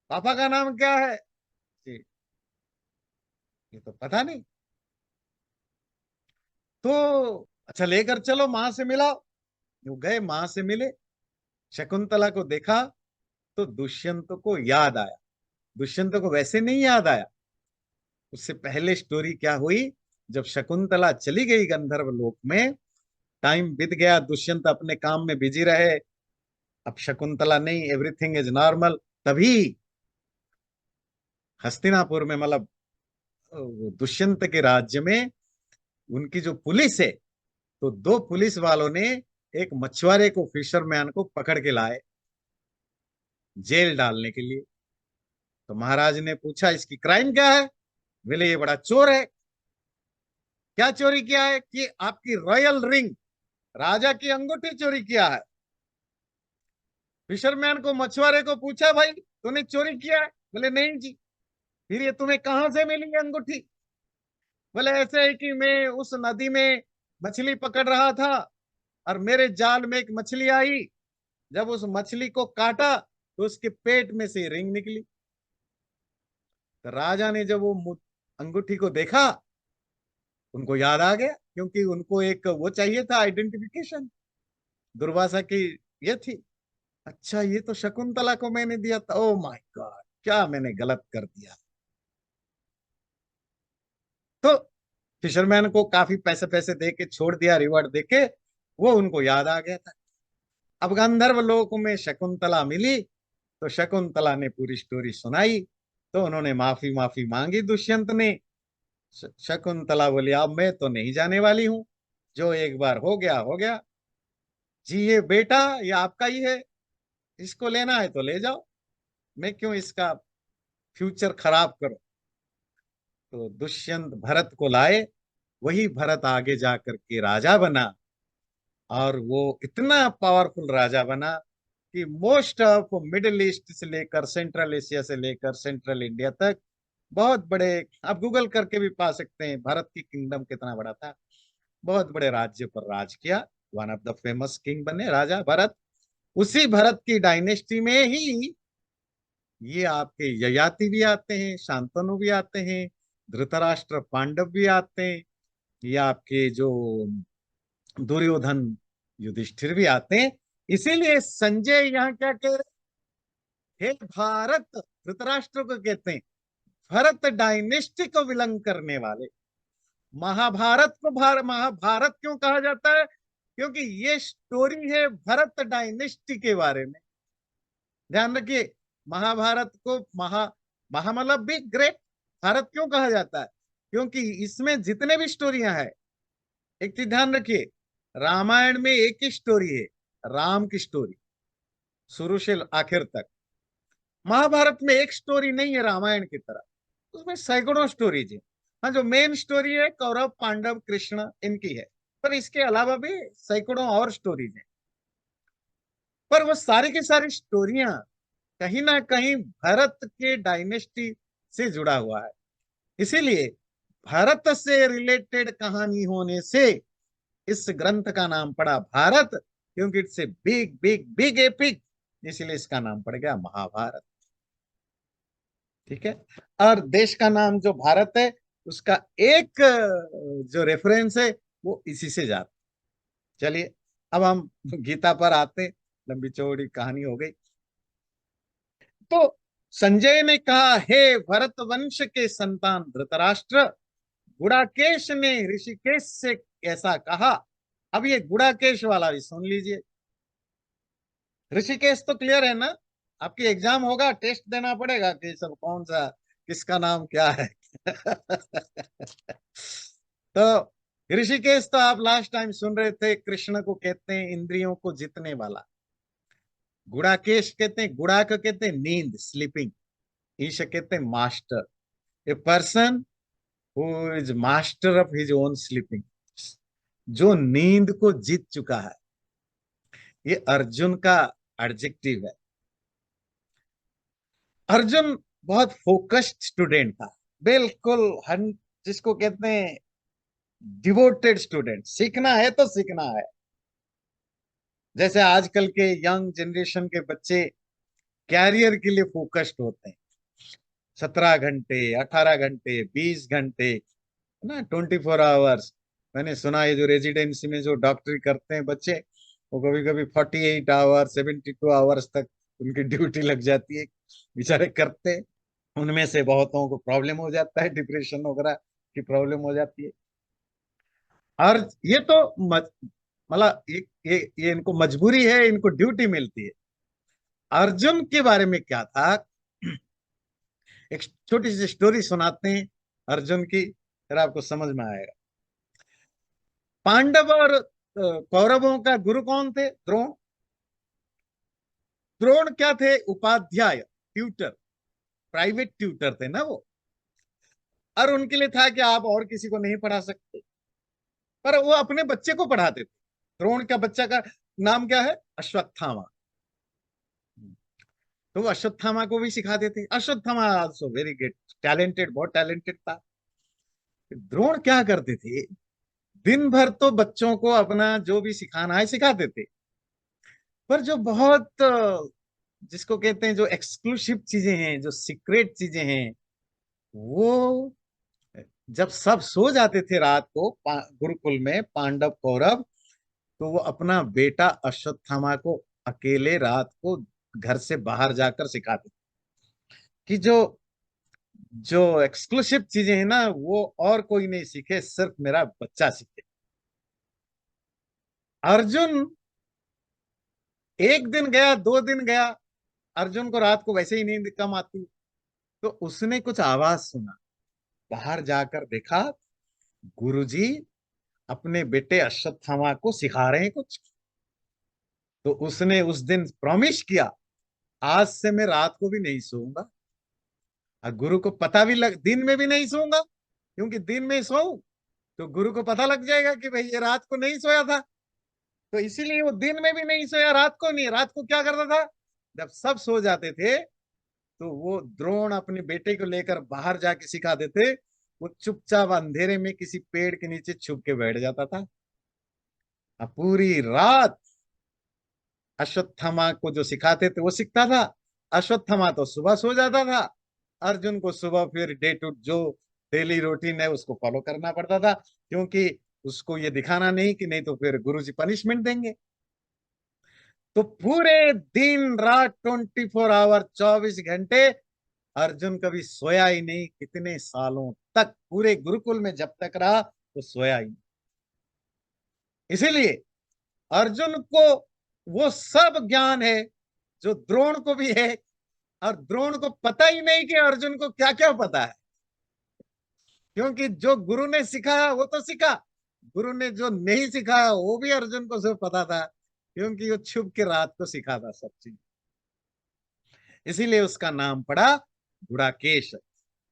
पापा का नाम क्या है? जी, ये तो पता नहीं। तो अच्छा, लेकर चलो, माँ से मिलाओ। वो गए, माँ से मिले, शकुंतला को देखा, तो दुष्यंत को याद आया। दुष्यंत को वैसे नहीं याद आया, उससे पहले स्टोरी क्या हुई। जब शकुंतला चली गई गंधर्व लोक में, टाइम बीत गया, दुष्यंत अपने काम में बिजी रहे, अब शकुंतला नहीं, एवरीथिंग इज नॉर्मल। तभी हस्तिनापुर में, मतलब दुष्यंत के राज्य में, उनकी जो पुलिस है, तो दो पुलिस वालों ने एक मछुआरे को, फिशरमैन को पकड़ के लाए जेल डालने के लिए। तो महाराज ने पूछा इसकी क्राइम क्या है? बोले ये बड़ा चोर है। क्या चोरी किया है? कि आपकी रॉयल रिंग, राजा की अंगूठी चोरी किया है। फिशरमैन को, मछुआरे को पूछा, भाई तूने चोरी किया है? बोले नहीं जी। फिर ये तुम्हें कहां से मिली ये अंगूठी? बोले ऐसे है कि मैं उस नदी में मछली पकड़ रहा था, और मेरे जाल में एक मछली आई, जब उस मछली को काटा तो उसके पेट में से रिंग निकली। तो राजा ने जब वो अंगूठी को देखा, उनको याद आ गया, क्योंकि उनको एक वो चाहिए था, आइडेंटिफिकेशन, दुर्वासा की ये थी। अच्छा, ये तो शकुंतला को मैंने दिया था, ओ माय गॉड, क्या मैंने गलत कर दिया। तो फिशरमैन को काफी पैसे पैसे दे के छोड़ दिया, रिवॉर्ड दे के, वो उनको याद आ गया था। अब गंधर्व लोक में शकुंतला मिली, तो शकुंतला ने पूरी स्टोरी सुनाई। तो उन्होंने माफी माफी मांगी दुष्यंत ने। शकुंतला बोली अब मैं तो नहीं जाने वाली हूं, जो एक बार हो गया हो गया। जी ये बेटा, ये आपका ही है, इसको लेना है तो ले जाओ, मैं क्यों इसका फ्यूचर खराब करूं। तो दुष्यंत भरत को लाए, वही भरत आगे जाकर के राजा बना, और वो इतना पावरफुल राजा बना कि मोस्ट ऑफ मिडिल ईस्ट से लेकर सेंट्रल एशिया से लेकर सेंट्रल इंडिया तक बहुत बड़े, आप गूगल करके भी पा सकते हैं भारत की किंगडम कितना बड़ा था, बहुत बड़े राज्य पर राज किया। One of the famous king बने राजा भरत। उसी भरत की डायनेस्टी में ही ये आपके ययाति भी आते हैं, शांतनु भी आते हैं, धृतराष्ट्र पांडव भी आते हैं, ये आपके जो दुर्योधन युधिष्ठिर भी आते हैं। इसीलिए संजय यहाँ क्या कह रहे, हे भारत, धृतराष्ट्र को कहते हैं भरत डायनेस्टी को विलंग करने वाले। महाभारत को महाभारत क्यों कहा जाता है, क्योंकि ये स्टोरी है भरत डायनेस्टी के बारे में। ध्यान रखिए, महाभारत को महा मतलब भी ग्रेट भारत क्यों कहा जाता है, क्योंकि इसमें जितने भी स्टोरियां हैं, एक चीज ध्यान रखिए, रामायण में एक ही स्टोरी है, राम की स्टोरी शुरू से आखिर तक। महाभारत में एक स्टोरी नहीं है रामायण की तरह, उसमें सैकड़ों स्टोरीज है। हाँ, जो मेन स्टोरी है कौरव पांडव कृष्ण इनकी है, पर इसके अलावा भी सैकड़ों और स्टोरीज हैं। पर वो सारी की सारी स्टोरियां कहीं ना कहीं भारत के डायनेस्टी से जुड़ा हुआ है। इसीलिए भारत से रिलेटेड कहानी होने से इस ग्रंथ का नाम पड़ा भारत, क्योंकि it's a big big big epic, इसलिए इसका नाम पड़ गया महाभारत। ठीक है। और देश का नाम जो भारत है, उसका एक जो रेफरेंस है वो इसी से जाता। चलिए अब हम गीता पर आते हैं, लंबी चौड़ी कहानी हो गई। तो संजय ने कहा, हे भरत वंश के संतान धृतराष्ट्र, गुड़ाकेश ने ऋषिकेश से ऐसा कहा। अब ये गुड़ाकेश वाला भी सुन लीजिए। ऋषिकेश तो क्लियर है ना, आपकी एग्जाम होगा, टेस्ट देना पड़ेगा कि सब कौन सा किसका नाम क्या है। तो ऋषिकेश तो आप लास्ट टाइम सुन रहे थे, कृष्ण को कहते हैं इंद्रियों को जीतने वाला। गुड़ाकेश कहते हैं, गुड़ा को कहते हैं नींद, स्लीपिंग। ईश कहते हैं master, a person who is master of his own sleeping, जो नींद को जीत चुका है। ये अर्जुन का एडजेक्टिव है। अर्जुन बहुत फोकस्ड स्टूडेंट था, बिल्कुल जिसको कहते हैं डिवोटेड स्टूडेंट। सीखना है तो सीखना है। जैसे आजकल के यंग जनरेशन के बच्चे कैरियर के लिए फोकस्ड होते हैं, 17 घंटे 18 घंटे 20 घंटे, है ना, 24 आवर्स। मैंने सुना है जो रेजिडेंसी में जो डॉक्टरी करते हैं बच्चे, वो कभी कभी 48 आवर्स 72 आवर्स तक उनकी ड्यूटी लग जाती है, बेचारे करते हैं। उनमें से बहुतों को प्रॉब्लम हो जाता है, डिप्रेशन वगैरह की प्रॉब्लम हो जाती है। और ये तो मतलब ये इनको मजबूरी है, इनको ड्यूटी मिलती है। अर्जुन के बारे में क्या था, एक छोटी सी स्टोरी सुनाते हैं अर्जुन की, फिर आपको समझ में आएगा। पांडव और कौरवों का गुरु कौन थे, द्रोण। द्रोण क्या थे, उपाध्याय, ट्यूटर, प्राइवेट ट्यूटर थे ना वो। और उनके लिए था कि आप और किसी को नहीं पढ़ा सकते, पर वो अपने बच्चे को पढ़ाते थे। द्रोण का बच्चा का नाम क्या है, अश्वत्थामा। तो वो अश्वत्थामा को भी सिखाते थे। Ashwatthama also very good, talented, बहुत टैलेंटेड था। द्रोण क्या करते थे, दिन भर तो बच्चों को अपना जो भी सिखाना है सिखाते थे, पर जो बहुत जिसको कहते हैं जो एक्सक्लूसिव चीजें हैं, जो सीक्रेट चीजें हैं, वो जब सब सो जाते थे रात को गुरुकुल में पांडव कौरव, तो वो अपना बेटा अश्वत्थामा को अकेले रात को घर से बाहर जाकर सिखाते कि जो जो एक्सक्लूसिव चीजें हैं ना, वो और कोई नहीं सीखे, सिर्फ मेरा बच्चा सीखे। अर्जुन एक दिन गया, 2 दिन गया, अर्जुन को रात को वैसे ही नींद कम आती, तो उसने कुछ आवाज सुना, बाहर जाकर देखा, गुरुजी अपने बेटे अश्वत्थामा को सिखा रहे हैं कुछ। तो उसने उस दिन प्रॉमिस किया, आज से मैं रात को भी नहीं सोऊंगा। और गुरु को पता भी लग, दिन में भी नहीं सोऊंगा, क्योंकि दिन में सोऊं तो गुरु को पता लग जाएगा कि भाई ये रात को नहीं सोया था। तो इसीलिए वो दिन में भी नहीं सोया, रात को नहीं। रात को क्या करता था, जब सब सो जाते थे तो वो द्रोण अपने बेटे को लेकर बाहर जाके सिखाते थे। वो चुपचाप अंधेरे में किसी पेड़ के नीचे छुप के बैठ जाता था। अब पूरी रात अश्वत्थामा को जो सिखाते थे वो सीखता था। अश्वत्थामा तो सुबह सो जाता था। अर्जुन को सुबह फिर डे टू जो डेली रूटीन है उसको फॉलो करना पड़ता था, क्योंकि उसको ये दिखाना नहीं कि नहीं तो फिर गुरुजी पनिशमेंट देंगे। तो पूरे दिन रात 24 आवर 24 घंटे अर्जुन कभी सोया ही नहीं, कितने सालों तक पूरे गुरुकुल में जब तक रहा वो सोया ही नहीं। इसीलिए अर्जुन को वो सब ज्ञान है जो द्रोण को भी है, और द्रोण को पता ही नहीं कि अर्जुन को क्या क्या पता है, क्योंकि जो गुरु ने सिखाया वो तो सीखा, गुरु ने जो नहीं सिखाया वो भी अर्जुन को सब पता था, क्योंकि वो छुप के रात को सिखा था सब चीज। इसीलिए उसका नाम पड़ा गुड़ाकेश।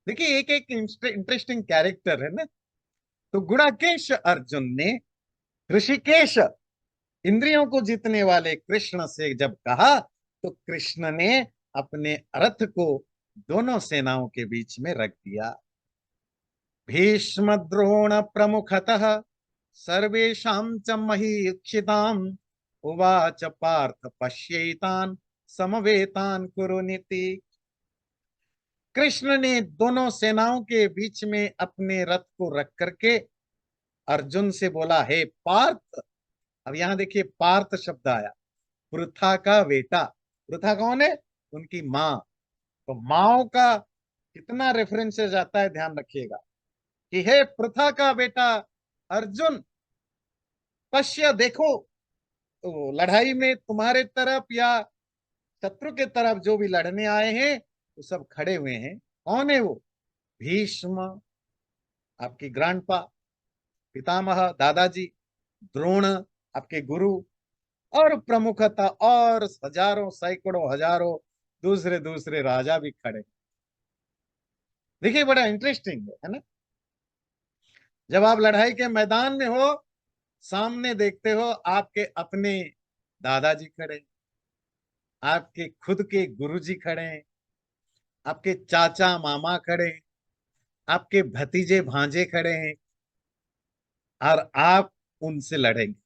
देखिए एक एक इंटरेस्टिंग कैरेक्टर है ना। तो गुड़ाकेश अर्जुन ने ऋषिकेश इंद्रियों को जीतने वाले कृष्ण से जब कहा, तो कृष्ण ने अपने रथ को दोनों सेनाओं के बीच में रख दिया। भीष्म द्रोण प्रमुखतः सर्वेषां च महीक्षिताम् उवाच पार्थ पश्यैतान् समवेतान् कुरु नीति। कृष्ण ने दोनों सेनाओं के बीच में अपने रथ को रख करके अर्जुन से बोला, हे पार्थ। अब यहां देखिए पार्थ शब्द आया, पृथा का बेटा। पृथा कौन है, उनकी माँ। तो माओ का कितना रेफरेंसेस आता है ध्यान रखिएगा, कि हे पृथा का बेटा अर्जुन, पश्य देखो, तो लड़ाई में तुम्हारे तरफ या शत्रु के तरफ जो भी लड़ने आए हैं वो सब खड़े हुए हैं। कौन है वो, भीष्म आपकी ग्रैंडपा, पितामह दादाजी, द्रोण आपके गुरु, और प्रमुखता और हजारों सैकड़ों हजारों दूसरे दूसरे राजा भी खड़े। देखिए बड़ा इंटरेस्टिंग है ना। जब आप लड़ाई के मैदान में हो, सामने देखते हो आपके अपने दादाजी खड़े, आपके खुद के गुरुजी खड़े हैं, आपके चाचा मामा खड़े हैं, आपके भतीजे भांजे खड़े हैं, और आप उनसे लड़ेंगे।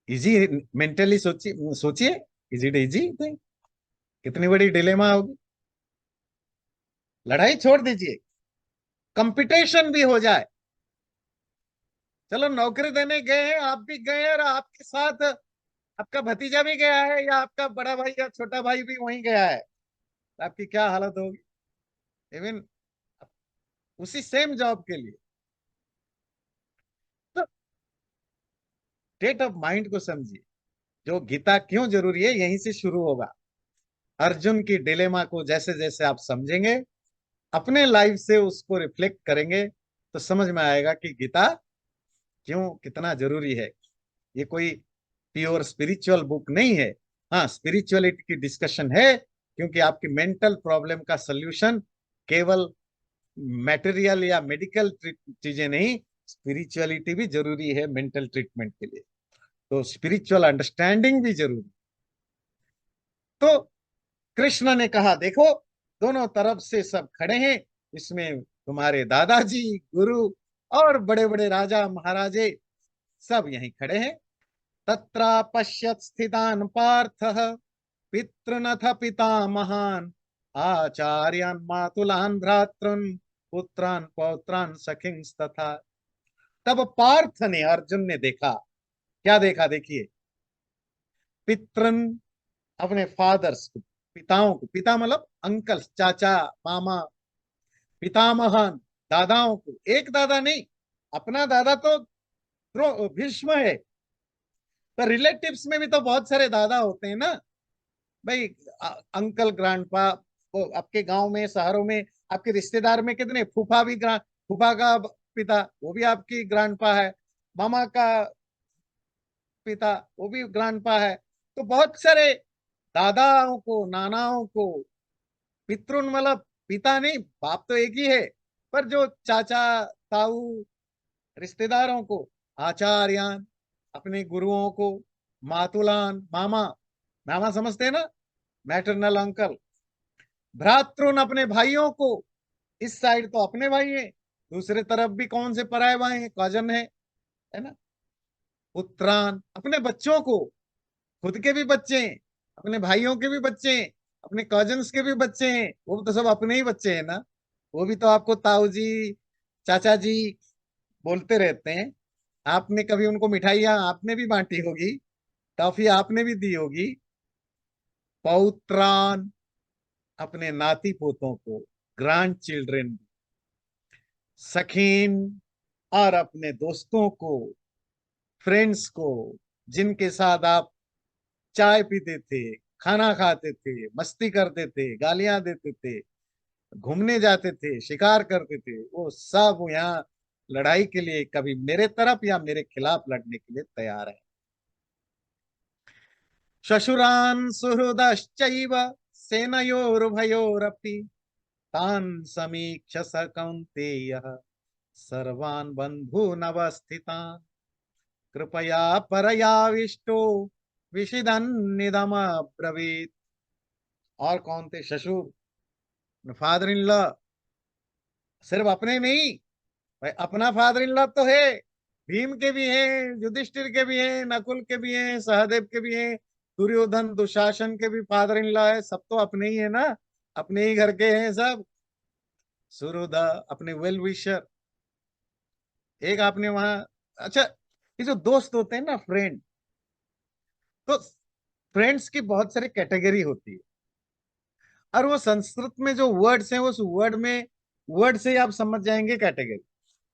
इजी, मेंटली सोचिए सोचिए, इज इट इजी थिंग? कितनी बड़ी डिलेमा होगी। लड़ाई छोड़ दीजिए, कंपटीशन भी हो जाए। चलो नौकरी देने गए हैं, आप भी गए हैं और आपके साथ आपका भतीजा भी गया है, या आपका बड़ा भाई या छोटा भाई भी वहीं गया है, तो आपकी क्या हालत होगी। इवन उसी सेम जॉब के लिए। तो स्टेट ऑफ माइंड को समझिए। जो गीता क्यों जरूरी है यहीं से शुरू होगा। अर्जुन की डिलेमा को जैसे जैसे आप समझेंगे, अपने लाइफ से उसको रिफ्लेक्ट करेंगे, तो समझ में आएगा कि गीता क्यों कितना जरूरी है। ये कोई प्योर स्पिरिचुअल बुक नहीं है। हाँ, स्पिरिचुअलिटी की डिस्कशन है, क्योंकि आपकी मेंटल प्रॉब्लम का सल्यूशन केवल मटेरियल या मेडिकल चीजें नहीं, स्पिरिचुअलिटी भी जरूरी है मेंटल ट्रीटमेंट के लिए। तो स्पिरिचुअल अंडरस्टैंडिंग भी जरूरी। तो कृष्ण ने कहा, देखो दोनों तरफ से सब खड़े हैं, इसमें तुम्हारे दादाजी, गुरु और बड़े बड़े राजा महाराजे सब यहीं खड़े हैं। तत्र पश्यत् स्थितान् पार्थः पितृनथ पितामहान् आचार्यान् मातुलान् भ्रातॄन् पुत्रान् पौत्रान् सखिंस्तथा। तब पार्थ ने, अर्जुन ने देखा, क्या देखा देखिए, पितृन अपने फादर्स को, पिताओं को, पिता मतलब अंकल चाचा मामा, पितामहन दादाओं को, एक दादा नहीं, अपना दादा तो भीष्म है, पर रिलेटिव्स में भी तो बहुत सारे दादा होते हैं ना भाई। अंकल ग्रैंडपा, वो आपके गांव में शहरों में आपके रिश्तेदार में कितने, फूफा भी फूफा का पिता वो भी आपकी ग्रैंडपा है, मामा का पिता वो भी ग्रैंडपा है। तो बहुत सारे दादाओं को नानाओं को, पितृन मतलब पिता नहीं, बाप तो एक ही है, पर जो चाचा ताऊ रिश्तेदारों को, आचार्यान, अपने गुरुओं को, मातुलान, मामा, मामा समझते हैं ना, मैटरनल अंकल, भ्रातृन, अपने भाइयों को, इस साइड तो अपने भाई हैं, दूसरे तरफ भी कौन से पराए भाई हैं, कजन है ना, पुत्रान, अपने बच्चों को, खुद के भी बच्चे हैं, अपने भाइयों के भी बच्चे हैं, अपने कजन्स के भी बच्चे हैं, वो तो सब अपने ही बच्चे हैं ना, वो भी तो आपको ताऊ जी, चाचा जी बोलते रहते हैं। आपने कभी उनको मिठाइयाँ आपने भी बांटी होगी, टॉफी आपने भी दी होगी। पौत्रान, अपने नाती पोतों को, ग्रैंड चिल्ड्रेन, सखीन, और अपने दोस्तों को, फ्रेंड्स को, जिनके साथ आप चाय पीते थे, खाना खाते थे, मस्ती करते थे, गालियां देते थे, घूमने जाते थे, शिकार करते थे, वो सब यहाँ लड़ाई के लिए कभी मेरे तरफ या मेरे खिलाफ लड़ने के लिए तैयार है। शशुरान सुहृदश्चैव सेनयोरुभयोरपि तान् समीक्ष स कौन्तेयः सर्वान् बन्धूनवस्थितान् कृपया परयाविष्टो विषिदन्निदमब्रवीत्। और कौन थे ससुर, फादर इन लॉ, सिर्फ अपने नहीं, भाई अपना फादर इन लॉ तो है, भीम के भी हैं, युधिष्ठिर के भी हैं, नकुल के भी हैं, सहदेव के भी हैं, दुर्योधन दुशासन के भी फादर इन लॉ है, सब तो अपने ही है ना, अपने ही घर के हैं सब। सुहृद, अपने वेल विशर, एक आपने वहां, अच्छा, ये जो दोस्त होते हैं ना, फ्रेंड, तो फ्रेंड्स की बहुत सारी कैटेगरी होती है, और वो संस्कृत में जो वर्ड्स हैं, उस वर्ड में, वर्ड से ही आप समझ जाएंगे कैटेगरी।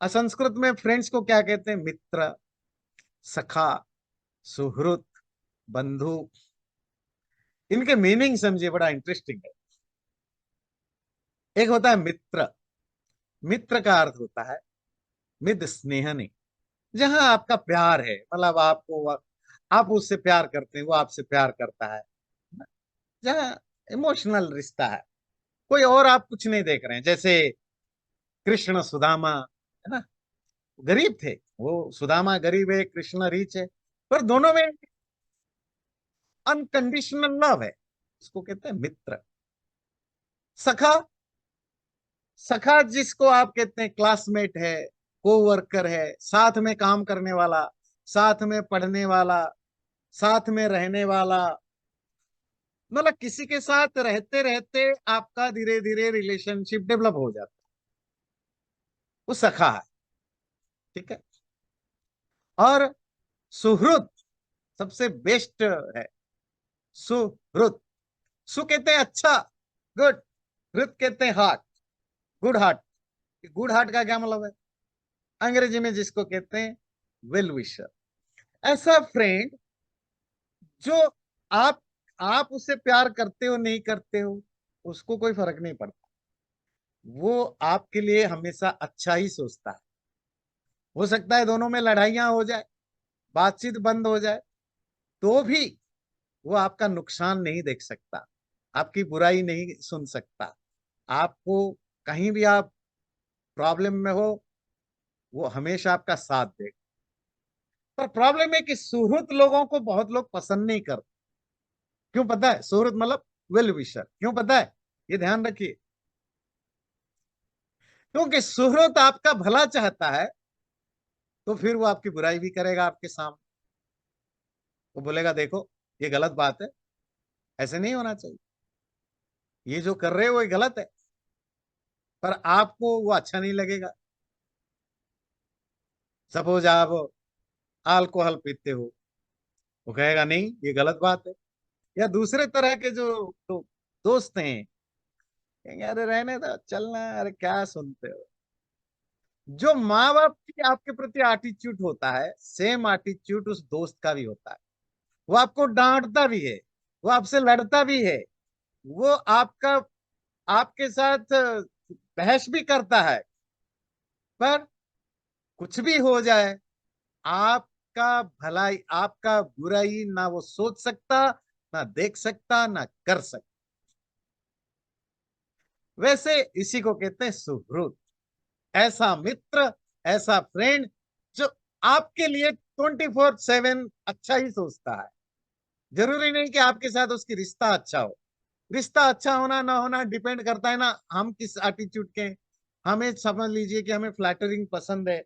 असंस्कृत में फ्रेंड्स को क्या कहते हैं, मित्र, सखा, सुहृद, बंधु, इनके मीनिंग समझिए, बड़ा इंटरेस्टिंग है। एक होता है मित्र, मित्र का अर्थ होता है मिद स्नेहनी, जहां आपका प्यार है, मतलब आपको, आप उससे प्यार करते हैं, वो आपसे प्यार करता है, जहां इमोशनल रिश्ता है, कोई और आप कुछ नहीं देख रहे हैं, जैसे कृष्ण सुदामा, है ना, गरीब थे, वो सुदामा गरीब है, कृष्ण रिच है, पर दोनों में अनकंडीशनल लव है, इसको कहते हैं मित्र। सखा, सखा जिसको आप कहते हैं क्लासमेट है, कोवर्कर है, साथ में काम करने वाला, साथ में पढ़ने वाला, साथ में रहने वाला, मतलब किसी के साथ रहते रहते आपका धीरे धीरे रिलेशनशिप डेवलप हो जाता है, वो सखा है, ठीक है। और सुहृद सबसे बेस्ट है, सुहृद, सु कहते हैं अच्छा, गुड, हृद कहते हैं heart, good heart. Good heart का क्या मतलब है, अंग्रेजी में जिसको कहते हैं वेल विशर, ऐसा फ्रेंड जो आप आप उससे प्यार करते हो नहीं करते हो, उसको कोई फर्क नहीं पड़ता, वो आपके लिए हमेशा अच्छा ही सोचता है। हो सकता है दोनों में लड़ाइयां हो जाए, बातचीत बंद हो जाए, तो भी वो आपका नुकसान नहीं देख सकता, आपकी बुराई नहीं सुन सकता, आपको कहीं भी आप प्रॉब्लम में हो, वो हमेशा आपका साथ देगा। पर प्रॉब्लम है कि सुहृद लोगों को बहुत लोग पसंद नहीं करते। क्यों पता है, सुहृद मतलब वेल विशर, क्यों पता है, ये ध्यान रखिए, क्योंकि सुहृद आपका भला चाहता है, तो फिर वो आपकी बुराई भी करेगा आपके सामने, वो बोलेगा देखो ये गलत बात है, ऐसे नहीं होना चाहिए, ये जो कर रहे हो ये गलत है, पर आपको वो अच्छा नहीं लगेगा। सपोज आप अल्कोहल पीते हो, वो कहेगा नहीं ये गलत बात है। या दूसरे तरह के जो तो दोस्त हैं, कहेंगे अरे रहने दो, चलना, अरे क्या सुनते हो। जो माँ बाप की आपके प्रति एटीट्यूड होता है, सेम एटीट्यूड उस दोस्त का भी होता है, वो आपको डांटता भी है, वो आपसे लड़ता भी है, वो आपका, आपके साथ बहस भी करता है, पर कुछ भी हो जाए, आपका भलाई, आपका बुराई ना वो सोच सकता, ना देख सकता, ना कर सकता। वैसे इसी को कहते हैं सुहृद, ऐसा मित्र, ऐसा फ्रेंड जो आपके लिए 24/7 अच्छा ही सोचता है। जरूरी नहीं कि आपके साथ उसकी रिश्ता अच्छा हो। रिश्ता अच्छा होना ना होना डिपेंड करता है ना हम किस एटीट्यूड के हैं। हमें समझ लीजिए कि हमें फ्लैटरिंग पसंद है,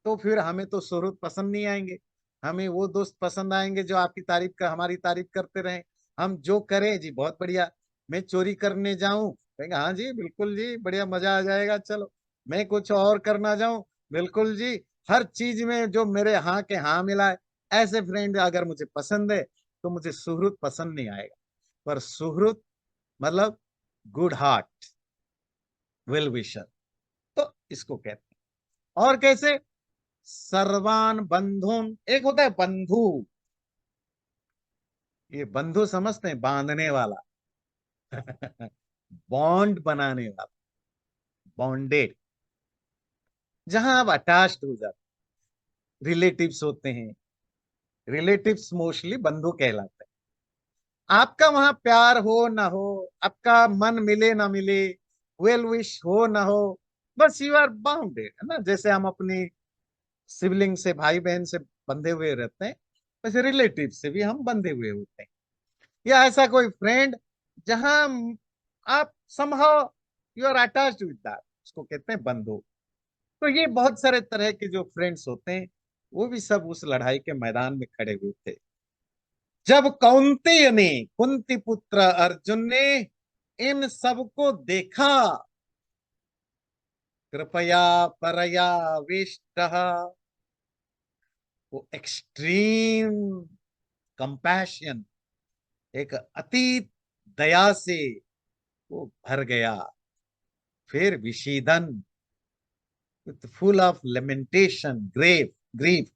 तो फिर हमें तो सुहृद पसंद नहीं आएंगे। हमें वो दोस्त पसंद आएंगे जो आपकी तारीफ कर हमारी तारीफ करते रहें। हम जो करें जी बहुत बढ़िया। मैं चोरी करने जाऊं, कहेंगे हाँ जी बिल्कुल जी बढ़िया मजा आ जाएगा चलो। मैं कुछ और करना जाऊं, बिल्कुल जी। हर चीज में जो मेरे हाँ के हाँ मिलाए, ऐसे फ्रेंड अगर मुझे पसंद है तो मुझे सुहृद पसंद नहीं आएगा। पर सुहृद मतलब गुड हार्ट, वेल विशर, तो इसको कहते हैं। और कैसे? सर्वान बंधुन, एक होता है बंधु, ये बंधु समझते हैं बांधने वाला बॉन्ड बनाने वाला, बॉन्डेड, जहां आप अटैच्ड हो जाते। रिलेटिव्स होते हैं, रिलेटिव्स मोस्टली बंधु कहलाते हैं। आपका वहां प्यार हो ना हो, आपका मन मिले ना मिले, वेल विश हो ना हो, बस यू आर बाउंडेड, है ना। जैसे हम अपनी सिबलिंग से, भाई बहन से बंधे हुए रहते हैं, वैसे रिलेटिव से भी हम बंधे हुए होते हैं। या ऐसा कोई फ्रेंड जहां आप somehow you are attached with that, उसको कहते हैं बंधु। तो ये बहुत सारे तरह के जो फ्रेंड्स होते हैं, वो भी सब उस लड़ाई के मैदान में खड़े हुए थे। जब कौंतेय ने, कुंती पुत्र अर्जुन ने इन सबको देखा, कृपया परया वेष्ट, वो एक्सट्रीम कंपैशन, एक अतीत दया से वो भर गया। फिर विषीदन, with full of lamentation, grave grief,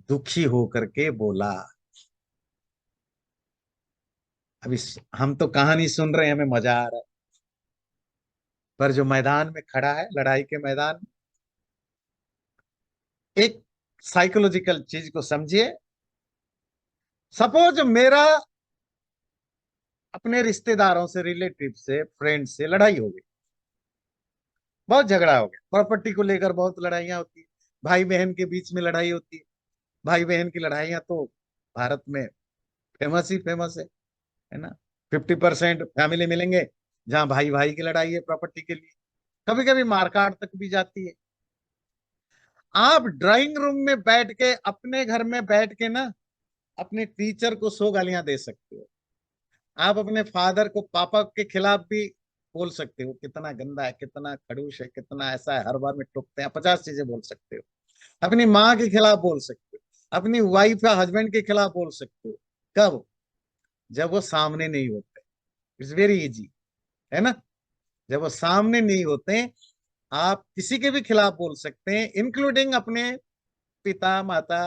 दुखी होकर के बोला। अभी हम तो कहानी सुन रहे हैं, हमें मजा आ रहा है, पर जो मैदान में खड़ा है, लड़ाई के मैदान में, एक साइकोलॉजिकल चीज को समझिए। सपोज मेरा अपने रिश्तेदारों से, रिलेटिव से, फ्रेंड से लड़ाई हो गई, बहुत झगड़ा हो गया, प्रॉपर्टी को लेकर बहुत लड़ाइयाँ होती है, भाई बहन के बीच में लड़ाई होती है। भाई बहन की लड़ाइयाँ तो भारत में फेमस ही फेमस है ना। 50% फैमिली मिलेंगे जहां भाई भाई की लड़ाई है प्रॉपर्टी के लिए, कभी कभी मारकाट तक भी जाती है। आप ड्राइंग रूम में बैठ के, अपने घर में बैठ के ना, अपने टीचर को 100 गालियां दे सकते हो। आप अपने फादर को, पापा के खिलाफ भी बोल सकते हो, कितना गंदा है, कितना खड़ूस है, कितना ऐसा है, हर बार में टोकते हैं, 50 चीजें बोल सकते हो। अपनी माँ के खिलाफ बोल सकते हो, अपनी वाइफ या हस्बैंड के खिलाफ बोल सकते हो। कब? जब वो सामने नहीं होते। इट्स वेरी इजी, है ना। जब वो सामने नहीं होते, आप किसी के भी खिलाफ बोल सकते हैं, इंक्लूडिंग अपने पिता माता,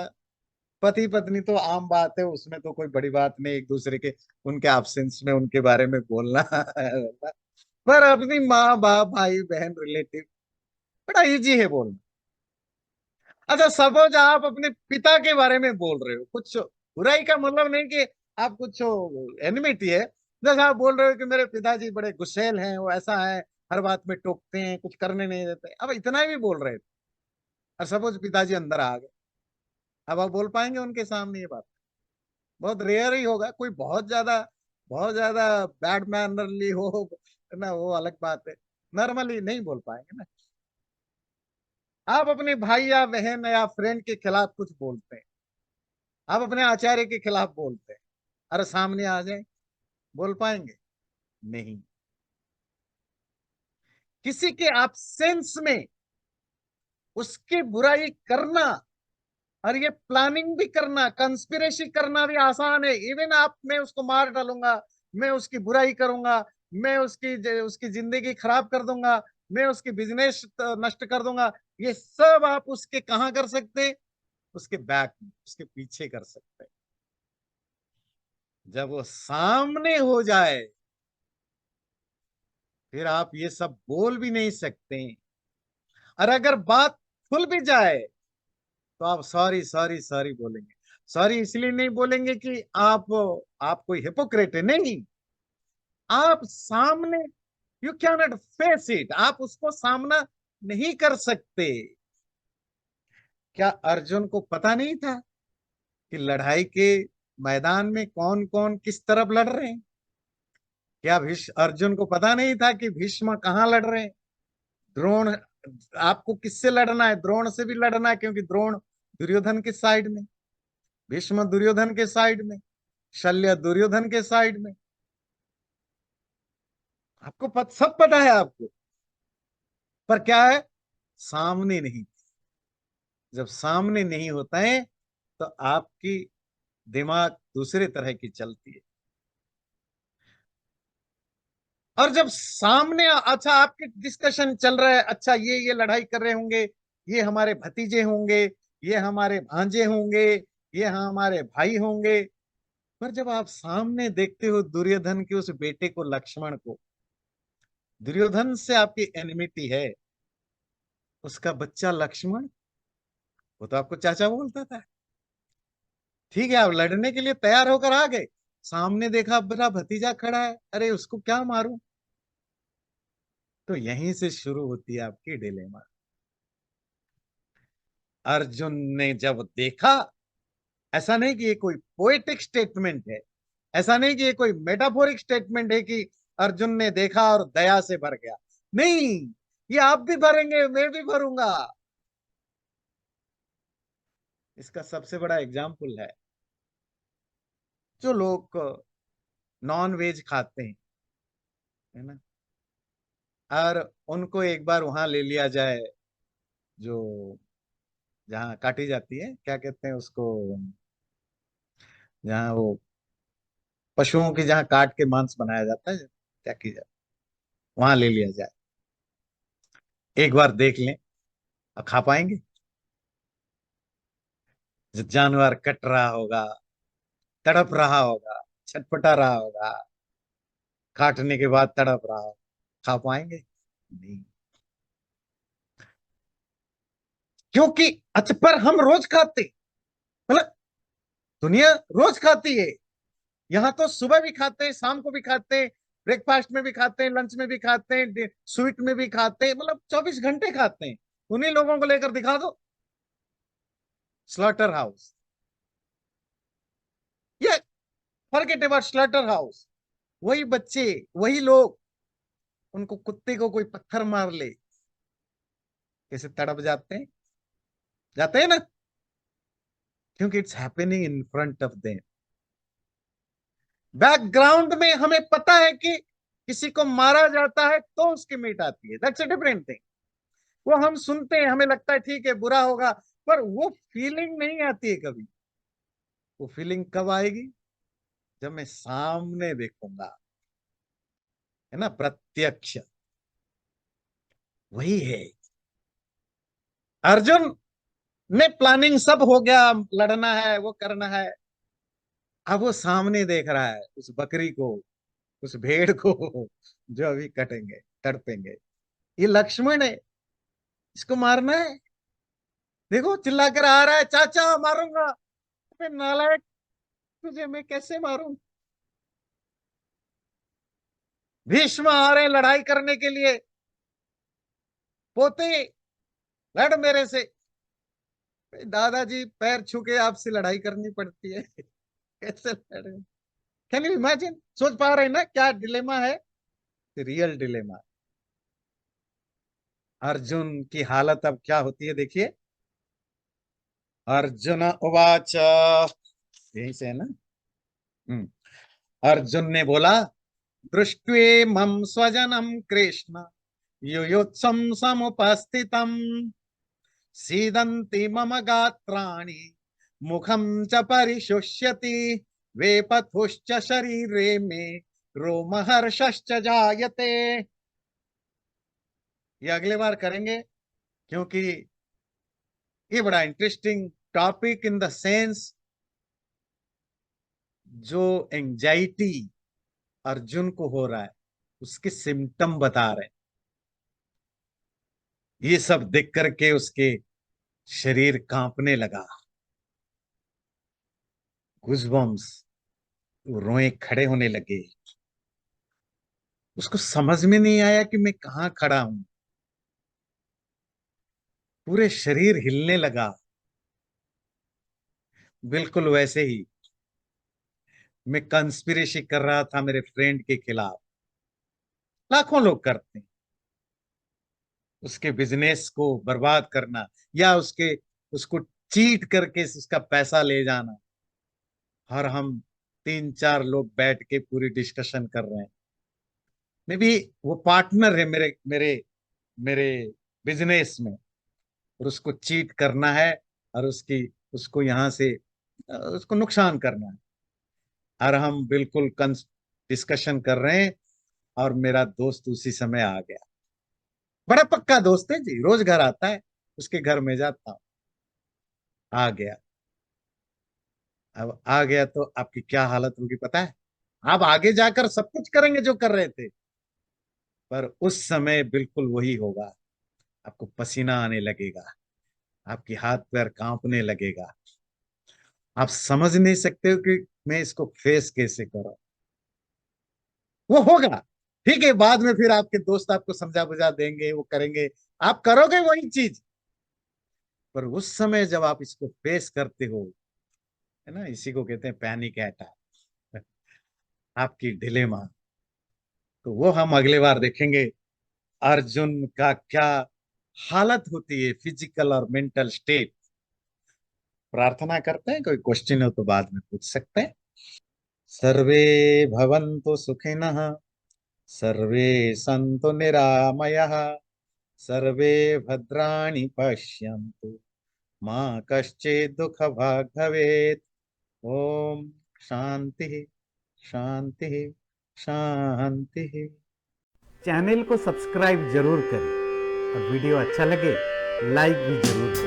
पति पत्नी तो आम बात है, उसमें तो कोई बड़ी बात नहीं, एक दूसरे के उनके एब्सेंस में उनके बारे में बोलना पर अपनी माँ बाप भाई बहन रिलेटिव बड़ा इजी है बोलना। अच्छा सपोज आप अपने पिता के बारे में बोल रहे हो, कुछ बुराई का मतलब नहीं कि आप कुछ एनिमिटी है, जैसे आप बोल रहे हो कि मेरे पिताजी बड़े गुस्सैल हैं, वो ऐसा है, हर बात में टोकते हैं, कुछ करने नहीं देते, अब इतना ही भी बोल रहे थे, और सपोज पिताजी अंदर आ गए, अब आप बोल पाएंगे उनके सामने ये बात? बहुत रेयर ही होगा। कोई बहुत ज्यादा बैड मैनरली हो ना, वो अलग बात है, नॉर्मली नहीं बोल पाएंगे ना। आप अपने भाई या बहन या फ्रेंड के खिलाफ कुछ बोलते हैं, आप अपने आचार्य के खिलाफ बोलते हैं, अरे सामने आ जाए, बोल पाएंगे? नहीं। किसी के एब्सेंस में उसकी बुराई करना, और ये प्लानिंग भी करना, कंस्पिरेसी करना भी आसान है। इवन आप, मैं उसको मार डालूंगा, मैं उसकी बुराई करूंगा, मैं उसकी जिंदगी खराब कर दूंगा, मैं उसकी बिजनेस नष्ट कर दूंगा, ये सब आप उसके कहाँ कर सकते हैं? उसके बैक में, उसके पीछे कर सकते हैं। जब वो सामने हो जाए, फिर आप ये सब बोल भी नहीं सकते। और अगर बात खुल भी जाए, तो आप सॉरी सॉरी सॉरी बोलेंगे। सॉरी इसलिए नहीं बोलेंगे कि आप कोई हिपोक्रेट है, नहीं। आप सामने, you can not face it, आप उसको सामना नहीं कर सकते। क्या अर्जुन को पता नहीं था कि लड़ाई के मैदान में कौन कौन किस तरफ लड़ रहे हैं? क्या भीष्म अर्जुन को पता नहीं था कि भीष्म कहाँ लड़ रहे हैं? द्रोण, आपको किससे लड़ना है? द्रोण से भी लड़ना है, क्योंकि द्रोण दुर्योधन के साइड में, भीष्म दुर्योधन के साइड में, शल्य दुर्योधन के साइड में। आपको सब पता है आपको, पर क्या है, सामने नहीं। जब सामने नहीं होता है तो आपकी दिमाग दूसरे तरह की चलती है। और जब सामने, अच्छा आपके डिस्कशन चल रहा है, अच्छा ये लड़ाई कर रहे होंगे, ये हमारे भतीजे होंगे, ये हमारे भांजे होंगे, ये हमारे भाई होंगे, पर जब आप सामने देखते हो दुर्योधन के उस बेटे को, लक्ष्मण को, दुर्योधन से आपकी एनिमिटी है, उसका बच्चा लक्ष्मण, वो तो आपको चाचा बोलता था। ठीक है, आप लड़ने के लिए तैयार होकर आ गए, सामने देखा मेरा भतीजा खड़ा है, अरे उसको क्या मारूं? तो यहीं से शुरू होती है आपकी डिलेमा। अर्जुन ने जब देखा, ऐसा नहीं कि ये कोई पोएटिक स्टेटमेंट है, ऐसा नहीं कि ये कोई मेटाफोरिक स्टेटमेंट है कि अर्जुन ने देखा और दया से भर गया। नहीं, ये आप भी भरेंगे, मैं भी भरूंगा। इसका सबसे बड़ा एग्जाम्पल है, जो लोग नॉन वेज खाते हैं, है ना, और उनको एक बार वहां ले लिया जाए, जो जहाँ काटी जाती है, क्या कहते हैं उसको, जहाँ वो पशुओं की जहाँ काट के मांस बनाया जाता है, क्या किया जाए, वहां ले लिया जाए, एक बार देख लें, और खा पाएंगे? जो जानवर कट रहा होगा, तड़प रहा होगा, छटपटा रहा होगा, काटने के बाद तड़प रहा होगा, खा पाएंगे? नहीं। क्योंकि, अच्छा, पर हम रोज खाते, मतलब दुनिया रोज खाती है। यहाँ तो सुबह भी खाते हैं, शाम को भी खाते हैं, ब्रेकफास्ट में भी खाते हैं, लंच में भी खाते हैं, स्वीट में भी खाते हैं, मतलब 24 घंटे खाते हैं। उन्हीं लोगों को लेकर दिखा दो, स्लॉटर हाउस, ये फॉरगेट अबाउट स्लॉटर हाउस, वही बच्चे, वही लोग, उनको कुत्ते को कोई पत्थर मार ले, कैसे तड़प जाते हैं ना, क्योंकि it's happening in front of them. Background में हमें पता है कि किसी को मारा जाता है तो उसकी मीट आती है, दैट्स अ डिफरेंट थिंग। वो हम सुनते हैं, हमें लगता है ठीक है बुरा होगा, पर वो फीलिंग नहीं आती है कभी। वो फीलिंग कब आएगी? जब मैं सामने देखूंगा, है ना, प्रत्यक्ष। वही है, अर्जुन ने प्लानिंग सब हो गया, लड़ना है, वो करना है, अब वो सामने देख रहा है उस बकरी को, उस भेड़ को, जो अभी कटेंगे, तड़पेंगे। ये लक्ष्मण है, इसको मारना है। देखो चिल्लाकर आ रहा है, चाचा मारूंगा। अबे नालायक, तुझे मैं कैसे मारूं? भीष्म आ रहे हैं लड़ाई करने के लिए, पोते लड़ मेरे से। दादाजी पैर छू के आपसे लड़ाई करनी पड़ती है। कैसे लड़े? Can you imagine? सोच पा रहे हैं ना क्या डिलेमा है? Real dilemma. अर्जुन की हालत अब क्या होती है, देखिए। अर्जुन उवाच, यहीं से है ना। हम्म। अर्जुन ने बोला, दृष्ट्वे मम स्वजनम कृष्ण युयुत्सम समुपस्थितम सीदन्ति मम गात्राणि मुखम च परिशुष्यति वेपथुश्च शरीरे मे रोमहर्षश्च जायते। ये अगले बार करेंगे, क्योंकि ये बड़ा interesting topic in the sense, जो एंजाइटी अर्जुन को हो रहा है, उसके सिम्टम बता रहे हैं। ये सब देख करके उसके शरीर कांपने लगा, गुजबम्स, रोए खड़े होने लगे। उसको समझ में नहीं आया कि मैं कहाँ खड़ा हूं, पूरे शरीर हिलने लगा। बिल्कुल वैसे ही मैं कंस्पिरेसी कर रहा था मेरे फ्रेंड के खिलाफ। लाखों लोग करते हैं, उसके बिजनेस को बर्बाद करना या उसको चीट करके उसका पैसा ले जाना। और हम तीन चार लोग बैठ के पूरी डिस्कशन कर रहे हैं। मे बी वो पार्टनर है मेरे मेरे मेरे बिजनेस में, और उसको चीट करना है, और उसको यहाँ से उसको नुकसान करना है। और हम बिल्कुल डिस्कशन कर रहे हैं, और मेरा दोस्त उसी समय आ गया। बड़ा पक्का दोस्त है जी, रोज घर आता है, उसके घर में जाता हूँ। आ गया। अब आ गया तो आपकी क्या हालत होगी पता है? आप आगे जाकर सब कुछ करेंगे जो कर रहे थे, पर उस समय बिल्कुल वही होगा। आपको पसीना आने लगेगा, आपकी हाथ पैर कांपने लगेगा। आप समझ नहीं सकते हो कि मैं इसको फेस कैसे करूं। वो होगा, ठीक है, बाद में फिर आपके दोस्त आपको समझा बुझा देंगे, वो करेंगे, आप करोगे वही चीज। पर उस समय जब आप इसको फेस करते हो, है ना, इसी को कहते हैं पैनिक अटैक, आपकी डिलेमा। तो वो हम अगले बार देखेंगे अर्जुन का क्या हालत होती है, फिजिकल और मेंटल स्टेट। प्रार्थना करते हैं, कोई क्वेश्चन हो तो बाद में पूछ सकते हैं। सर्वे भवन्तु सुखिनः, सर्वे सन्तु निरामयः, सर्वे भद्राणि पश्यन्तु, माँ कश्चित् दुःखभाग् भवेत्। ओम शांति शांति शांति। चैनल को सब्सक्राइब जरूर करें और वीडियो अच्छा लगे लाइक भी जरूर करें।